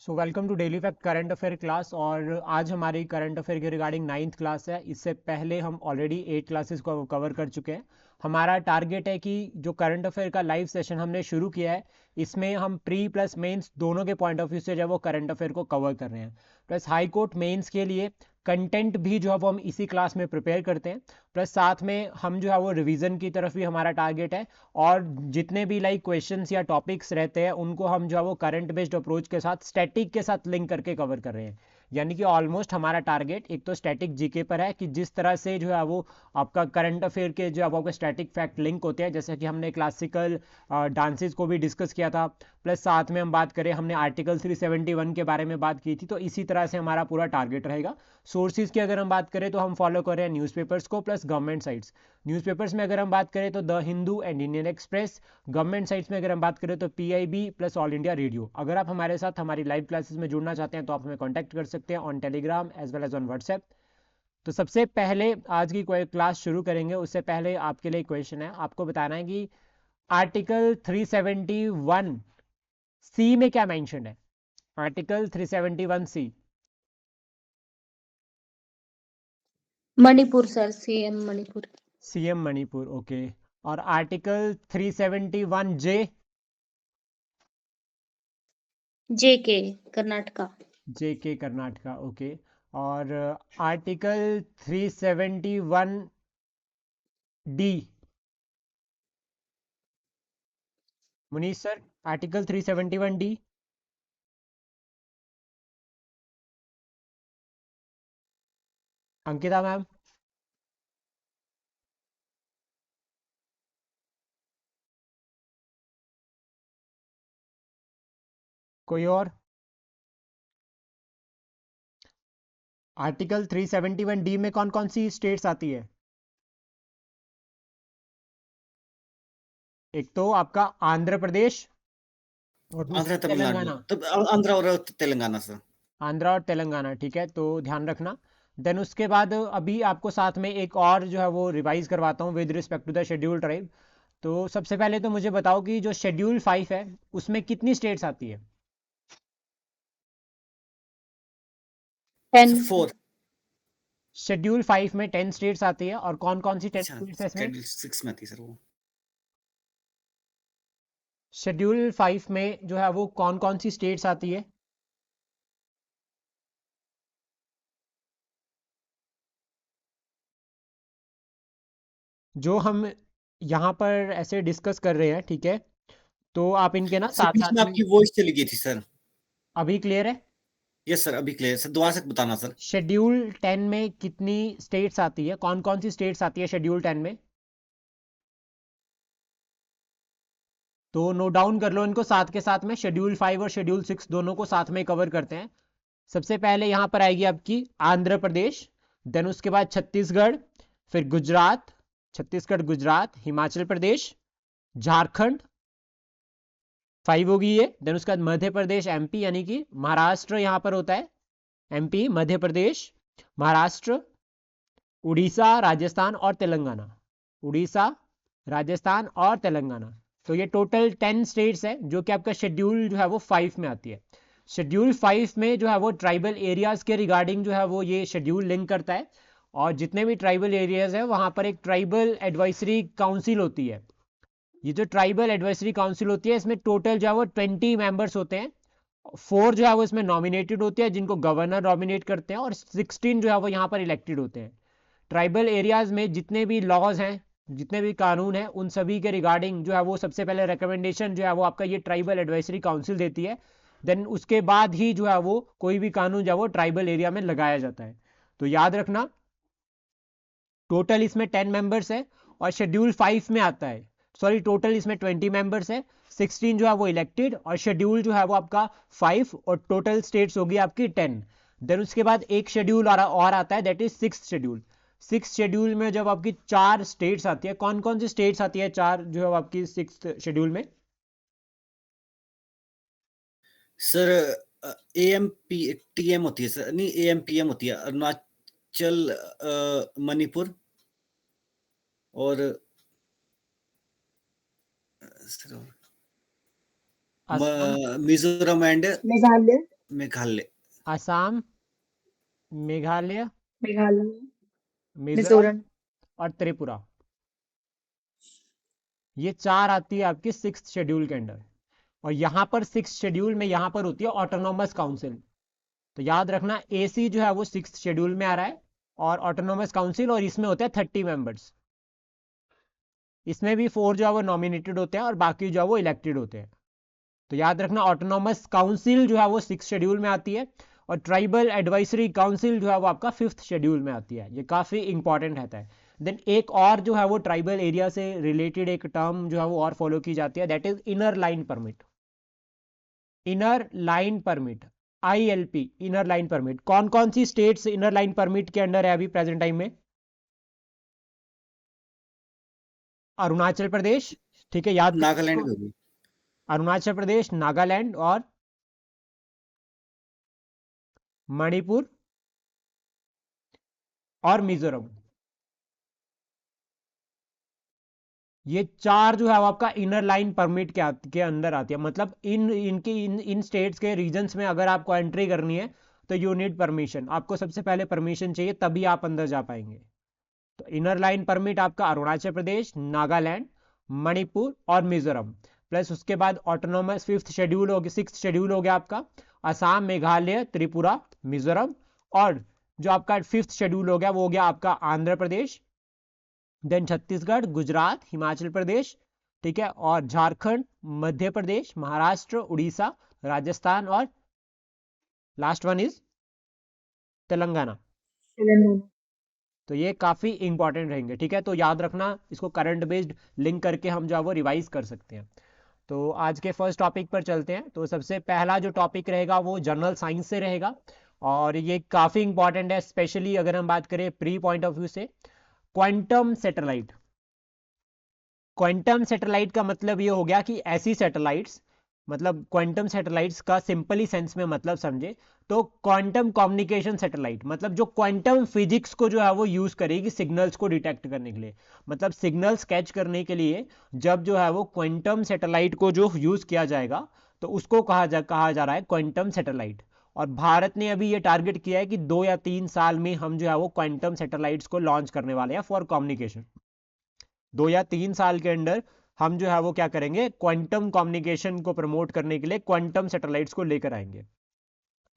So welcome to daily fact current affair class. और आज हमारी करंट अफेयर के रिगार्डिंग 9th क्लास है। इससे पहले हम ऑलरेडी 8 क्लासेस को कवर कर चुके हैं। हमारा टारगेट है कि जो करंट अफेयर का लाइव सेशन हमने शुरू किया है, इसमें हम प्री प्लस मेंस दोनों के पॉइंट ऑफ व्यू से जो है वो करंट अफेयर को कवर कर रहे हैं। प्लस हाई कोर्ट मेंस के लिए कंटेंट भी जो है वो हम इसी क्लास में प्रिपेयर करते हैं। प्लस साथ में हम जो है वो रिवीजन की तरफ भी हमारा टारगेट है। और जितने भी लाइक क्वेश्चंस या टॉपिक्स रहते हैं उनको हम जो है वो करंट बेस्ड अप्रोच के साथ स्टैटिक के साथ लिंक करके कवर कर रहे हैं। यानी कि ऑलमोस्ट हमारा टारगेट एक तो स्टैटिक जीके पर है कि जिस तरह से जो है वो आपका करंट अफेयर के जो है वो आपके स्टैटिक फैक्ट लिंक होते हैं, जैसे कि हमने क्लासिकल डांसेस को भी डिस्कस किया था। प्लस साथ में हम बात करें, हमने आर्टिकल 371 के बारे में बात की थी। तो इसी तरह से हमारा पूरा टारगेट रहेगा। सोर्सेज की अगर हम बात करें तो हम फॉलो कर रहे हैं न्यूज़पेपर्स को प्लस गवर्नमेंट साइट्स। न्यूज़पेपर्स में अगर हम बात करें तो the Hindu and Indian express. Government sites में अगर हम बात करें तो PIB plus all India radio. अगर आप हमारे साथ हमारी लाइव क्लासेस में जुड़ना चाहते हैं तो आप हमें कॉन्टैक्ट कर सकते हैं on Telegram as well as on WhatsApp. तो सबसे पहले आज की कोई क्लास शुरू करेंगे उससे पहले आपके लिए क्वेश्चन है, आपको बताना है कि आर्टिकल 371 सी में क्या मेंशन है। Article 371 C. Manipur sir, CM Manipur. CM Manipur, okay. और article 371 J. JK Karnataka. J K Karnataka, okay. और article 371 D. Munish sir, article 371 D. Ankita ma'am. कोई और? आर्टिकल 371 डी में कौन कौन सी स्टेट्स आती है? एक तो आपका आंध्र प्रदेश और आंध्र दूसरा तमिलनाडु, तेलंगाना। तब आंध्र और तेलंगाना सर। आंध्रा और तेलंगाना, ठीक है, तो ध्यान रखना। देन उसके बाद अभी आपको साथ में एक और जो है वो रिवाइज करवाता हूँ with respect to the schedule tribe. तो सबसे पहले तो मुझे बताओ कि जो शेड्यूल 5 है उसमें कितनी स्टेट्स आती है? 10। सर 4। शेड्यूल 5 में 10 स्टेट्स आती है। और कौन कौन सी 10 अच्छा, स्टेट्स है इसमें? शेड्यूल 6 में आती है सर वो। शेड्यूल 5 में जो है वो कौन कौन सी स्टेट्स आती है? जो हम यहाँ पर ऐसे डिस्कस कर रहे हैं, ठीक है, तो आप इनके ना सर साथ बीच साथ में में। आपकी वॉइस चली गई थी सर। अभी क्लियर है? यस सर, अभी क्लियर सर, दोबारा से बताना सर। शेड्यूल 10 में कितनी स्टेट्स आती है, कौन कौन सी स्टेट्स आती है शेड्यूल 10 में? तो नोट डाउन कर लो इनको साथ के साथ में। शेड्यूल 5 और शेड्यूल 6 दोनों को साथ में कवर करते हैं। सबसे पहले यहां पर आएगी आपकी आंध्र प्रदेश। देन उसके बाद छत्तीसगढ़, फिर गुजरात, छत्तीसगढ़ गुजरात, हिमाचल प्रदेश, झारखंड, 5 होगी ये। देन उसके बाद मध्य प्रदेश, एमपी, यानी कि महाराष्ट्र यहां पर होता है। एमपी, मध्य प्रदेश, महाराष्ट्र, उड़ीसा, राजस्थान और तेलंगाना। उड़ीसा, राजस्थान और तेलंगाना। तो ये टोटल 10 स्टेट्स है जो कि आपका शेड्यूल जो है वो 5 में आती है। शेड्यूल 5 में जो है वो ट्राइबल एरियाज के रिगार्डिंग जो है वो ये शेड्यूल लिंक करता है। और जितने भी ट्राइबल एरियाज है वहां पर एक ट्राइबल एडवाइजरी काउंसिल होती है। ये जो ट्राइबल एडवाइजरी काउंसिल होती है इसमें टोटल जो है वो 20 मेंबर्स होते हैं। 4 जो है वो इसमें नॉमिनेटेड होते हैं जिनको गवर्नर नॉमिनेट करते हैं, और 16 जो है वो यहाँ पर इलेक्टेड होते हैं। ट्राइबल एरियाज में जितने भी लॉज हैं, जितने भी कानून हैं, उन सभी के रिगार्डिंग जो है वो सबसे पहले रिकमेंडेशन जो है वो आपका ये ट्राइबल एडवाइजरी काउंसिल देती है। देन उसके बाद ही जो है वो कोई भी कानून जो है वो ट्राइबल एरिया में लगाया जाता है। तो याद रखना, टोटल इसमें 10 मेंबर्स है और शेड्यूल 5 में आता है। सॉरी, टोटल इसमें 20 मेंबर्स है, 16 जो है वो इलेक्टेड और शेड्यूल जो है वो आपका 5, और टोटल स्टेट्स होगी आपकी 10। देन उसके बाद एक शेड्यूल और आता है, that is 6th schedule. 6th schedule में जब आपकी 4 स्टेट्स आती है, कौन कौन सी स्टेट्स आती है 4 जो है आपकी 6th शेड्यूल में? सर एएमपी टीएम होती है सर, नहीं एएमपीएम होती है, अरुणाचल, मणिपुर और सर असम, मिजोरम एंड मेघालय। मेघालय, असम, मेघालय, मेघालय, मिजोरम मिजोरम, और त्रिपुरा। ये 4 आती है आपकी 6th शेड्यूल के अंडर। और यहां पर 6th शेड्यूल में यहां पर होती है ऑटोनॉमस काउंसिल। तो याद रखना एसी जो है वो 6th शेड्यूल में आ रहा है और ऑटोनॉमस काउंसिल, और इसमें होते हैं 30 मेंबर्स। इसमें भी 4 जो है वो नॉमिनेटेड होते हैं और बाकी जो है वो इलेक्टेड होते हैं। तो याद रखना ऑटोनॉमस काउंसिल जो है वो 6th शेड्यूल में आती है और ट्राइबल एडवाइजरी काउंसिल जो है वो आपका 5th शेड्यूल में आती है। ये काफ़ी इंपॉर्टेंट रहता है। देन एक और जो है वो ट्राइबल एरिया से रिलेटेड एक टर्म जो है वो और फॉलो की जाती है, that is inner line permit. Inner line permit, ILP, inner line permit. कौन कौन सी स्टेट्स इनर लाइन परमिट के अंडर है अभी प्रेजेंट टाइम में? अरुणाचल प्रदेश, ठीक है, याद नागालैंड करो। भी होगी। अरुणाचल प्रदेश, नागालैंड और मणिपुर और मिजोरम। ये 4 जो है वो आपका इनर लाइन परमिट के अंदर आती है। मतलब इन स्टेट्स के रीजन्स में अगर आपको एंट्री करनी है तो यू नीड परमिशन। आपको सबसे पहले परमिशन चाहिए तभी आप अंदर जा पाएंगे। तो इनर लाइन परमिट आपका अरुणाचल प्रदेश, नागालैंड, मणिपुर और मिजोरम, प्लस उसके बाद ऑटोनॉमस 5th शेड्यूल हो गया, 6th शेड्यूल हो गया आपका असम, मेघालय, त्रिपुरा, मिजोरम। और जो आपका 5th शेड्यूल हो गया वो हो गया आपका आंध्र प्रदेश, देन छत्तीसगढ़, गुजरात, हिमाचल प्रदेश, ठीक है, और झारखंड, मध्य प्रदेश, महाराष्ट्र, उड़ीसा, राजस्थान और last one is Telangana. Telangana. तो ये काफ़ी इंपॉर्टेंट रहेंगे, ठीक है। तो याद रखना, इसको करंट बेस्ड लिंक करके हम जो है वो रिवाइज कर सकते हैं। तो आज के फर्स्ट टॉपिक पर चलते हैं। तो सबसे पहला जो टॉपिक रहेगा वो जनरल साइंस से रहेगा और ये काफ़ी इंपॉर्टेंट है, स्पेशली अगर हम बात करें प्री पॉइंट ऑफ व्यू से। Quantum satellite. क्वांटम सैटेलाइट का मतलब ये हो गया कि ऐसी सैटेलाइट्स, मतलब क्वांटम सैटेलाइट्स का सिंपली सेंस में मतलब समझे तो क्वांटम कम्युनिकेशन सैटेलाइट, मतलब जो क्वांटम फिजिक्स को जो है वो यूज करेगी सिग्नल्स को डिटेक्ट करने के लिए। मतलब सिग्नल्स कैच करने के लिए जब जो है वो क्वांटम सैटेलाइट को जो यूज किया जाएगा तो उसको कहा जा रहा है क्वांटम सैटेलाइट। और भारत ने अभी ये टारगेट किया है कि 2 या 3 साल में हम जो है वो क्वांटम सैटेलाइट्स को लॉन्च करने वाले हैं फॉर कम्युनिकेशन। 2 या 3 साल के अंदर हम जो है वो क्या करेंगे, क्वांटम कम्युनिकेशन को प्रमोट करने के लिए क्वांटम सैटेलाइट्स को लेकर आएंगे।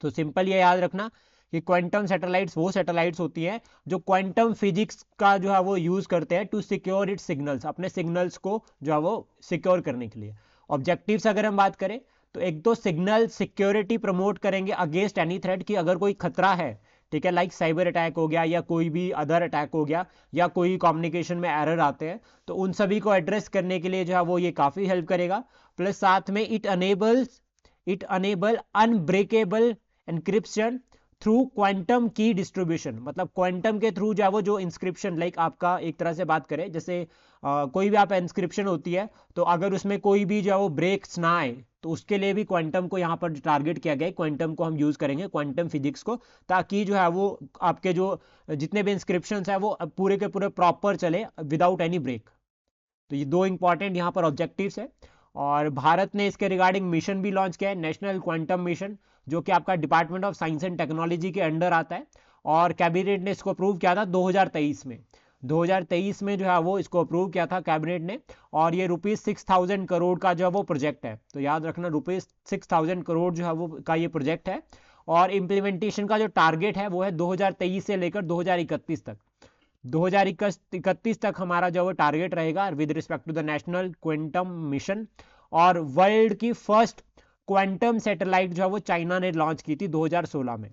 तो सिंपल ये याद रखना कि क्वांटम सैटेलाइट्स वो सैटेलाइट्स होती हैं जो क्वांटम फिजिक्स का जो है वो यूज करते हैं टू सिक्योर इट सिग्नल्स, अपने सिग्नल्स को जो है वो सिक्योर करने के लिए। ऑब्जेक्टिव्स अगर हम बात करें तो एक तो सिग्नल सिक्योरिटी प्रमोट करेंगे अगेंस्ट एनी थ्रेट, कि अगर कोई खतरा है, ठीक है, लाइक साइबर अटैक हो गया या कोई भी अदर अटैक हो गया या कोई कम्युनिकेशन में एरर आते हैं, तो उन सभी को एड्रेस करने के लिए जो है वो ये काफ़ी हेल्प करेगा। प्लस साथ में it enable unbreakable encryption through quantum key distribution. मतलब क्वांटम के थ्रू जो है वो जो इंस्क्रिप्शन, लाइक आपका एक तरह से बात करें जैसे कोई भी आप इंस्क्रिप्शन होती है तो अगर उसमें कोई भी जो है वो ब्रेक्स ना आए तो उसके लिए भी क्वांटम को यहाँ पर टारगेट किया गया है। क्वांटम को हम यूज करेंगे, क्वांटम फिजिक्स को, ताकि जो है वो आपके जो जितने भी इंस्क्रिप्शंस है वो पूरे के पूरे प्रॉपर चले विदाउट एनी ब्रेक। तो ये 2 इंपॉर्टेंट यहाँ पर ऑब्जेक्टिव्स है। और भारत ने इसके रिगार्डिंग मिशन भी लॉन्च किया है, नेशनल क्वांटम मिशन, जो कि आपका department of science and technology के अंडर आता है। और कैबिनेट ने इसको अप्रूव किया था 2023 में। 2023 में जो है वो इसको अप्रूव किया था कैबिनेट ने। और ये ₹6000 करोड़ का जो है वो प्रोजेक्ट है। तो याद रखना ₹6000 करोड़ जो है वो का ये प्रोजेक्ट है। और इम्प्लीमेंटेशन का जो टारगेट है वो है 2023 से लेकर 2031 तक। 2031 तक हमारा जो वो टारगेट रहेगा with respect to the national quantum mission. और वर्ल्ड की फर्स्ट क्वांटम सैटेलाइट जो है वो चाइना ने लॉन्च की थी 2016 में।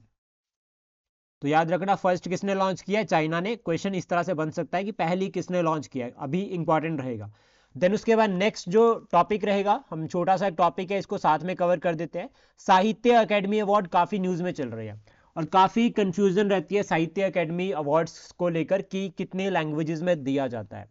तो याद रखना फर्स्ट किसने लॉन्च किया है, चाइना ने। क्वेश्चन इस तरह से बन सकता है कि पहली किसने लॉन्च किया है, अभी इंपॉर्टेंट रहेगा। देन उसके बाद नेक्स्ट जो टॉपिक रहेगा, हम छोटा सा एक टॉपिक है इसको साथ में कवर कर देते हैं। साहित्य अकेडमी अवार्ड काफी न्यूज में चल रही है और काफी कंफ्यूजन रहती है साहित्य अकेडमी अवार्ड्स को लेकर कि कितने लैंग्वेजेस में दिया जाता है।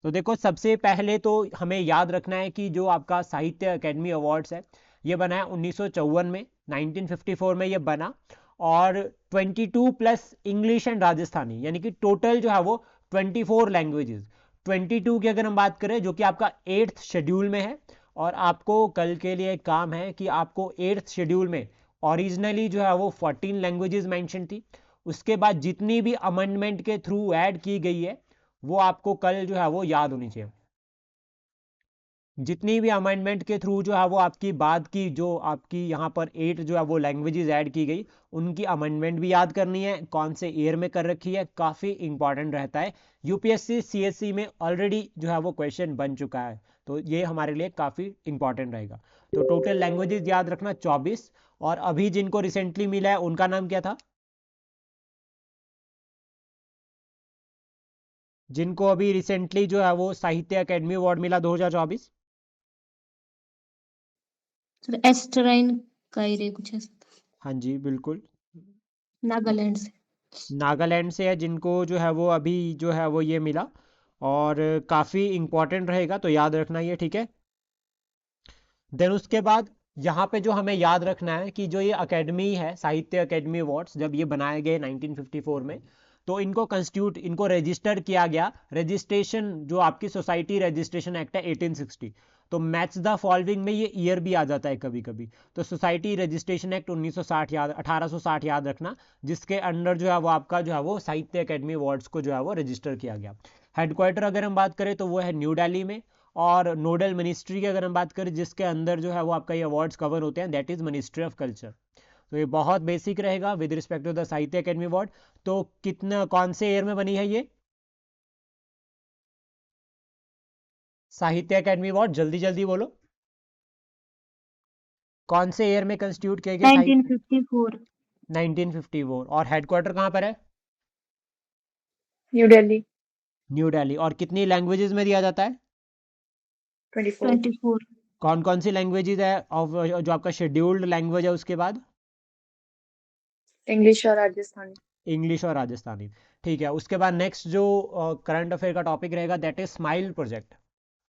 तो देखो सबसे पहले तो हमें याद रखना है कि जो आपका साहित्य अकेडमी अवार्ड्स है ये बना है 1954 में, 1954 में ये बना। और 22 प्लस इंग्लिश एंड राजस्थानी, यानी कि टोटल जो है वो 24 लैंग्वेजेस। 22 की अगर हम बात करें जो कि आपका 8th शेड्यूल में है। और आपको कल के लिए काम है कि आपको 8th शेड्यूल में ओरिजिनली जो है वो 14 लैंग्वेजेस मेंशन थी। उसके बाद जितनी भी अमेंडमेंट के थ्रू ऐड की गई है वो आपको कल जो है वो याद होनी चाहिए। जितनी भी अमेंडमेंट के थ्रू जो है वो आपकी बाद की जो आपकी यहाँ पर 8 जो है वो लैंग्वेजेस ऐड की गई, उनकी अमेंडमेंट भी याद करनी है, कौन से ईयर में कर रखी है, काफ़ी इंपॉर्टेंट रहता है। यूपीएससी सीएससी में ऑलरेडी जो है वो क्वेश्चन बन चुका है, तो ये हमारे लिए काफ़ी इंपॉर्टेंट रहेगा। तो टोटल लैंग्वेजेस याद रखना 24। और अभी जिनको रिसेंटली मिला है उनका नाम क्या था? जिनको अभी रिसेंटली जो है वो साहित्य अकेडमी अवार्ड मिला 2024? सर एस्टराइन कायरे कुछ ऐसा था, हाँ जी बिल्कुल, नागालैंड से। नागालैंड से है जिनको जो है वो अभी जो है वो ये मिला, और काफ़ी इंपॉर्टेंट रहेगा, तो याद रखना ये, ठीक है। देन उसके बाद यहाँ पे जो हमें याद रखना है कि जो ये अकेडमी है, साहित्य अकेडमी अवार्ड्स, जब ये बनाए गए 1954 में, तो इनको रजिस्टर किया गया, रजिस्ट्रेशन जो आपकी सोसाइटी रजिस्ट्रेशन एक्ट है 1860। तो मैच द फॉलोइंग में ये ईयर भी आ जाता है कभी कभी, तो सोसाइटी रजिस्ट्रेशन एक्ट 1960 याद 1860 याद रखना, जिसके अंडर जो है वो आपका जो है वो साहित्य अकेडमी अवार्ड्स को जो है वो रजिस्टर किया गया। हेडक्वार्टर अगर हम बात करें तो वो है न्यू दिल्ली में, और नोडल मिनिस्ट्री की अगर हम बात करें जिसके अंदर जो है वो आपका ये अवार्ड्स कवर होते हैं, that is ministry of culture. तो ये बहुत बेसिक रहेगा विद रिस्पेक्ट टू द साहित्य अकेडमी अवार्ड। तो कितना, कौन से ईयर में बनी है ये साहित्य अकेडमी अवार्ड? जल्दी जल्दी बोलो, कौन से ईयर में कंस्टिट्यूट किए गए? 1954, 1954। और हेडक्वार्टर कहाँ पर है? न्यू दिल्ली। न्यू दिल्ली। और कितनी लैंग्वेजेस में दिया जाता है? 24। कौन कौन सी लैंग्वेजेस है और जो आपका शेड्यूल्ड लैंग्वेज है उसके बाद? इंग्लिश और राजस्थानी। इंग्लिश और राजस्थानी, ठीक है। उसके बाद नेक्स्ट जो करंट अफेयर का टॉपिक रहेगा that is smile project.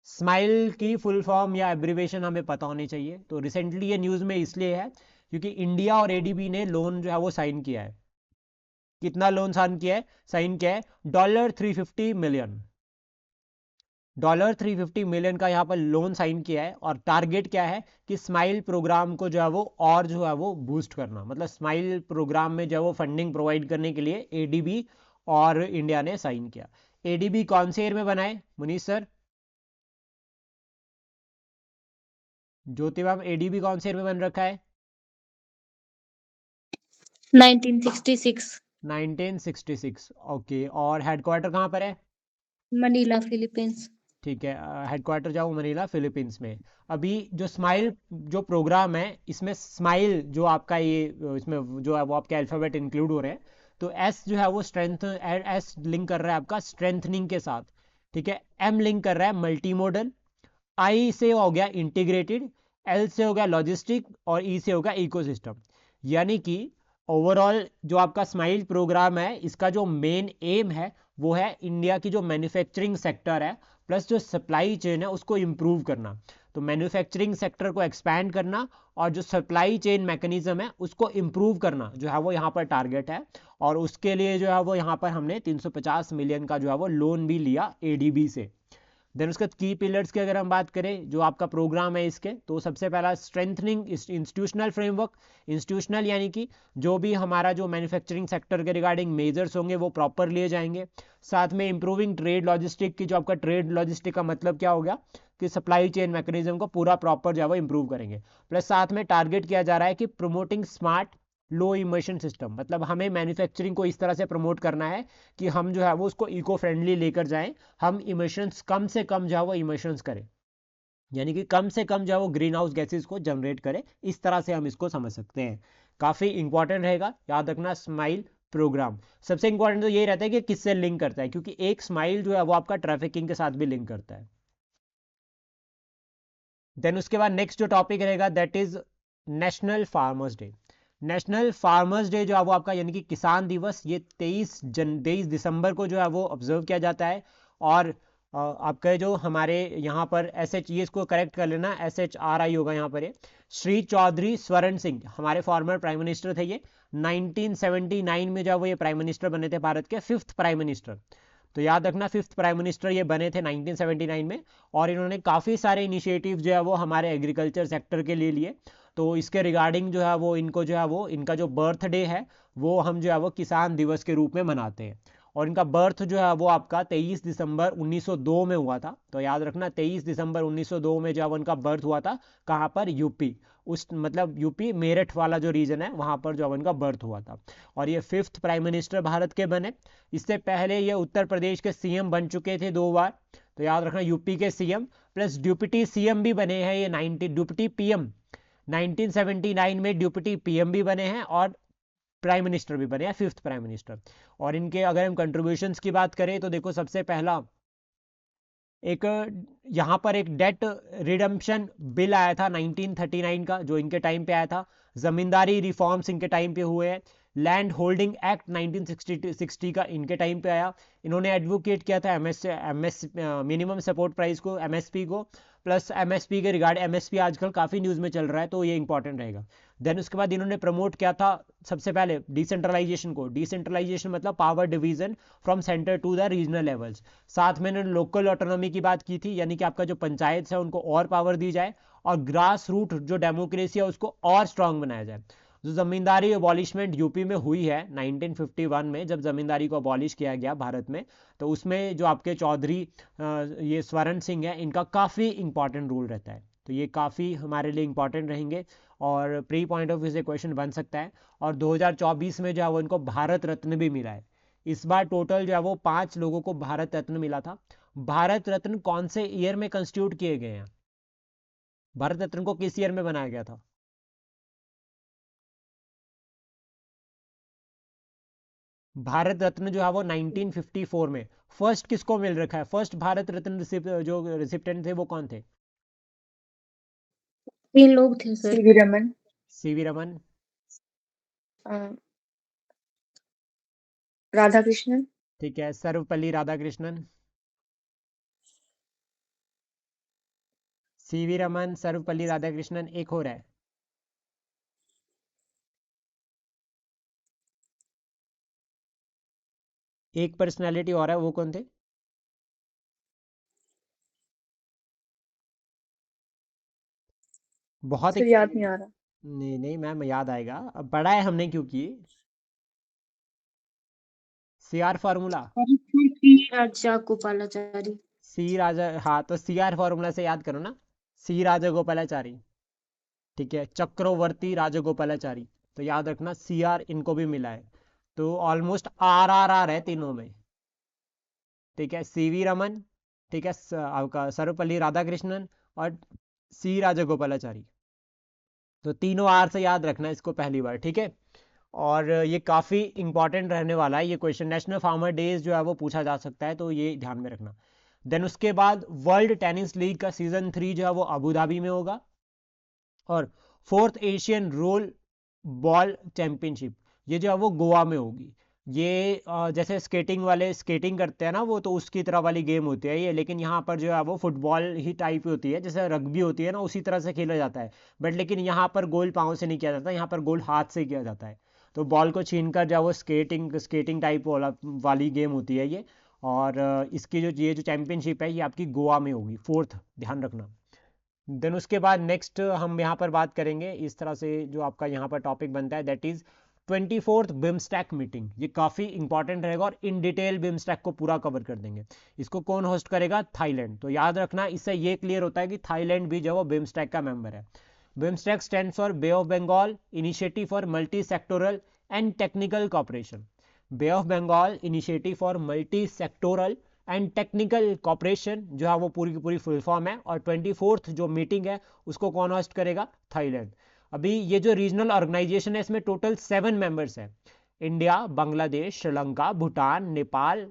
Smile की फुल फॉर्म या एब्रीवेशन हमें पता होनी चाहिए। तो रिसेंटली ये न्यूज़ में इसलिए है क्योंकि इंडिया और एडीबी ने लोन जो है वो साइन किया है। कितना लोन साइन किया है? $350 मिलियन का यहाँ पर लोन साइन किया है। और टारगेट क्या है कि स्माइल प्रोग्राम को जो है वो और जो है वो बूस्ट करना, मतलब स्माइल प्रोग्राम में जो है वो फंडिंग प्रोवाइड करने के लिए एडीबी और इंडिया ने साइन किया। एडीबी कौन से ईयर में बनाए मनीष सर? ज्योति मैम, एडीबी कौन से ईयर में बन रखा है? 1966, 1966, ओके। और हेडक्वार्टर कहाँ पर है? Manila Philippines. ठीक है, हेडक्वार्टर जाओ मनीला फिलीपींस में। अभी जो स्माइल जो प्रोग्राम है, इसमें स्माइल जो आपका ये इसमें जो है वो आपके अल्फ़ाबेट इंक्लूड हो रहे हैं। तो एस जो है वो एस लिंक कर रहा है आपका स्ट्रेंथनिंग के साथ, ठीक है। एम लिंक कर रहा है मल्टी मॉडल, आई से हो गया इंटीग्रेटेड, एल से हो गया लॉजिस्टिक, और ई से हो गया इकोसिस्टम। यानी कि ओवरऑल जो आपका स्माइल प्रोग्राम है, इसका जो मेन एम है वो है इंडिया की जो मैन्युफैक्चरिंग सेक्टर है प्लस जो सप्लाई चेन है उसको इम्प्रूव करना। तो मैन्युफैक्चरिंग सेक्टर को एक्सपैंड करना और जो सप्लाई चेन मैकेनिज्म है उसको इम्प्रूव करना जो है वो यहाँ पर टारगेट है। और उसके लिए जो है वो यहाँ पर हमने 350 मिलियन का जो है वो लोन भी लिया एडीबी से। देन उसके की पिलर्स की अगर हम बात करें जो आपका प्रोग्राम है इसके, तो सबसे पहला स्ट्रेंथनिंग इंस्टीट्यूशनल फ्रेमवर्क। इंस्टीट्यूशनल यानी कि जो भी हमारा जो मैन्युफैक्चरिंग सेक्टर के रिगार्डिंग मेजर्स होंगे वो प्रॉपर लिए जाएंगे। साथ में इंप्रूविंग ट्रेड लॉजिस्टिक की, जो आपका ट्रेड लॉजिस्टिक का मतलब क्या हो गया कि सप्लाई चेन मैकेनिज्म को पूरा प्रॉपर जो है वो इंप्रूव करेंगे। प्लस साथ में टारगेट किया जा रहा है कि प्रमोटिंग स्मार्ट लो इमिशन सिस्टम, मतलब हमें मैन्युफैक्चरिंग को इस तरह से प्रमोट करना है कि हम जो है वो उसको इको फ्रेंडली लेकर जाएं, हम इमिशंस कम से कम जो है वो इमिशंस करें, यानी कि कम से कम जो है वो ग्रीन हाउस गैसेज को जनरेट करें। इस तरह से हम इसको समझ सकते हैं। काफ़ी इंपॉर्टेंट रहेगा, याद रखना स्माइल प्रोग्राम। सबसे इंपॉर्टेंट तो यही रहता है कि किससे लिंक करता है, क्योंकि एक स्माइल जो है वो आपका ट्रैफिकिंग के साथ भी लिंक करता है। देन उसके बाद नेक्स्ट जो टॉपिक रहेगा that is national farmers day. National farmers day जो है वो आपका यानी कि किसान दिवस, ये 23 दिसंबर को जो है वो ऑब्जर्व किया जाता है। और आपका जो हमारे यहाँ पर SH, ये इसको करेक्ट कर लेना, SHRI होगा यहाँ पर। ये श्री चौधरी स्वर्ण सिंह हमारे फॉर्मर प्राइम मिनिस्टर थे। ये 1979 में जो है वो ये प्राइम मिनिस्टर बने थे, भारत के 5th प्राइम मिनिस्टर। तो याद रखना 5th प्राइम मिनिस्टर ये बने थे 1979 में। और इन्होंने काफ़ी सारे इनिशिएटिव जो है वो हमारे एग्रीकल्चर सेक्टर के लिए लिए। तो इसके रिगार्डिंग जो है वो इनको जो है वो इनका जो बर्थडे है वो हम जो है वो किसान दिवस के रूप में मनाते हैं। और इनका बर्थ जो है वो आपका 23 दिसंबर 1902 में हुआ था। तो याद रखना 23 दिसंबर 1902 में जब उनका बर्थ हुआ था, कहाँ पर, यूपी, उस मतलब यूपी मेरठ वाला जो रीजन है वहाँ पर जो उनका बर्थ हुआ था। और ये 5th प्राइम मिनिस्टर भारत के बने। इससे पहले ये उत्तर प्रदेश के सीएम बन चुके थे 2 बार। तो याद रखना यूपी के सीएम प्लस डिप्टी सीएम भी बने हैं ये 90 डिप्टी पीएम 1979 में डिप्टी पीएम भी बने हैं और प्राइम मिनिस्टर भी बने हैं, 5th प्राइम मिनिस्टर। और इनके अगर हम कंट्रीब्यूशंस की बात करें तो देखो सबसे पहला एक यहाँ पर एक डेट रिडम्पशन बिल आया था 1939 का, जो इनके टाइम पे आया था। जमींदारी रिफॉर्म्स इनके टाइम पे हुए हैं। लैंड होल्डिंग एक्ट 1960 का इनके टाइम पे आया। इन्होंने एडवोकेट किया था एमएस मिनिमम सपोर्ट प्राइस को, एमएसपी को, प्लस एमएसपी के रिगार्ड एमएसपी आजकल काफ़ी न्यूज़ में चल रहा है तो ये इंपॉर्टेंट रहेगा। देन उसके बाद इन्होंने प्रमोट किया था सबसे पहले डिसेंट्रलाइजेशन को। डिसेंट्रलाइजेशन मतलब power division from centre to the regional levels. साथ में इन्होंने लोकल ऑटोनॉमी की बात की थी, यानी कि आपका जो पंचायत है उनको और पावर दी जाए और ग्रास रूट जो डेमोक्रेसी है उसको और स्ट्रांग बनाया जाए। जो जमींदारी अबॉलिशमेंट यूपी में हुई है 1951 में, जब जमींदारी को अबॉलिश किया गया भारत में, तो उसमें जो आपके चौधरी ये स्वर्ण सिंह है, इनका काफ़ी इंपॉर्टेंट रोल रहता है। तो ये काफ़ी हमारे लिए इंपॉर्टेंट रहेंगे और प्री पॉइंट ऑफ व्यू से क्वेश्चन बन सकता है। और 2024 में जो है वो इनको भारत रत्न भी मिला है। इस बार टोटल जो है वो 5 लोगों को भारत रत्न मिला था। भारत रत्न कौन से ईयर में कंस्टिट्यूट किए गए हैं? भारत रत्न को किस ईयर में बनाया गया था? भारत रत्न जो है वो 1954 में। फर्स्ट किसको मिल रखा है? फर्स्ट भारत रत्न जो रिसिप्टेंट थे वो कौन थे? 3 लोग थे sir. CV Raman, CV Raman, Radha Krishnan, ठीक है, सर्वपल्ली राधाकृष्णन। सीवी रमन, सर्वपल्ली राधाकृष्णन, एक हो रहा है। एक पर्सनालिटी और है, वो कौन थे? बहुत सर याद नहीं आ रहा। नहीं नहीं मैम, याद आएगा, अब पढ़ा है हमने क्योंकि सीआर फार्मूला। राजा गोपालाचारी। सी राजा, हाँ, तो सीआर फार्मूला से याद करो ना, सी राजगोपालाचारी, ठीक है, चक्रवर्ती राजगोपालाचारी। तो याद रखना सीआर इनको भी मिला है। तो ऑलमोस्ट आर है तीनों में, ठीक है, सीवी रमन, ठीक है, आपका सर्वपल्ली राधाकृष्णन और सी राजगोपालाचारी। तो तीनों आर से याद रखना इसको पहली बार, ठीक है। और ये काफ़ी इंपॉर्टेंट रहने वाला है ये क्वेश्चन। नेशनल फार्मर डेज जो है वो पूछा जा सकता है, तो ये ध्यान में रखना। देन उसके बाद वर्ल्ड टेनिस लीग का सीजन 3 जो है वो अबू धाबी में होगा। और 4th Asian role ball championship ये जो है वो गोवा में होगी। ये जैसे स्केटिंग वाले स्केटिंग करते हैं ना, वो तो उसकी तरह वाली गेम होती है ये, लेकिन यहाँ पर जो है वो फुटबॉल ही टाइप होती है, जैसे रग्बी होती है ना, उसी तरह से खेला जाता है। बट लेकिन यहाँ पर गोल पाँव से नहीं किया जाता, यहाँ पर गोल हाथ से किया जाता है। तो बॉल को छीन कर जो वो स्केटिंग टाइप वाली गेम होती है ये। और इसकी ये जो चैंपियनशिप है ये आपकी गोवा में होगी, 4th, ध्यान रखना। देन उसके बाद नेक्स्ट हम यहाँ पर बात करेंगे इस तरह से, जो आपका यहाँ पर टॉपिक बनता है दैट इज 24th बिम्स्टैक मीटिंग। ये काफ़ी इंपॉर्टेंट रहेगा और इन डिटेल बिम्स्टैक को पूरा कवर कर देंगे। इसको कौन होस्ट करेगा? थाईलैंड। तो याद रखना, इससे ये क्लियर होता है कि थाईलैंड भी जो वो बिम्स्टैक का मेंबर है। BIMSTEC stands for Bay of Bengal initiative for multi sectoral and technical cooperation. Bay of Bengal initiative for multi sectoral and technical cooperation जो है वो पूरी की पूरी फुल फॉर्म है। और 24th जो मीटिंग है उसको कौन होस्ट करेगा? थाईलैंड। अभी ये जो रीजनल ऑर्गेनाइजेशन है इसमें टोटल 7 मेंबर्स हैं। इंडिया, बांग्लादेश, श्रीलंका, भूटान, नेपाल,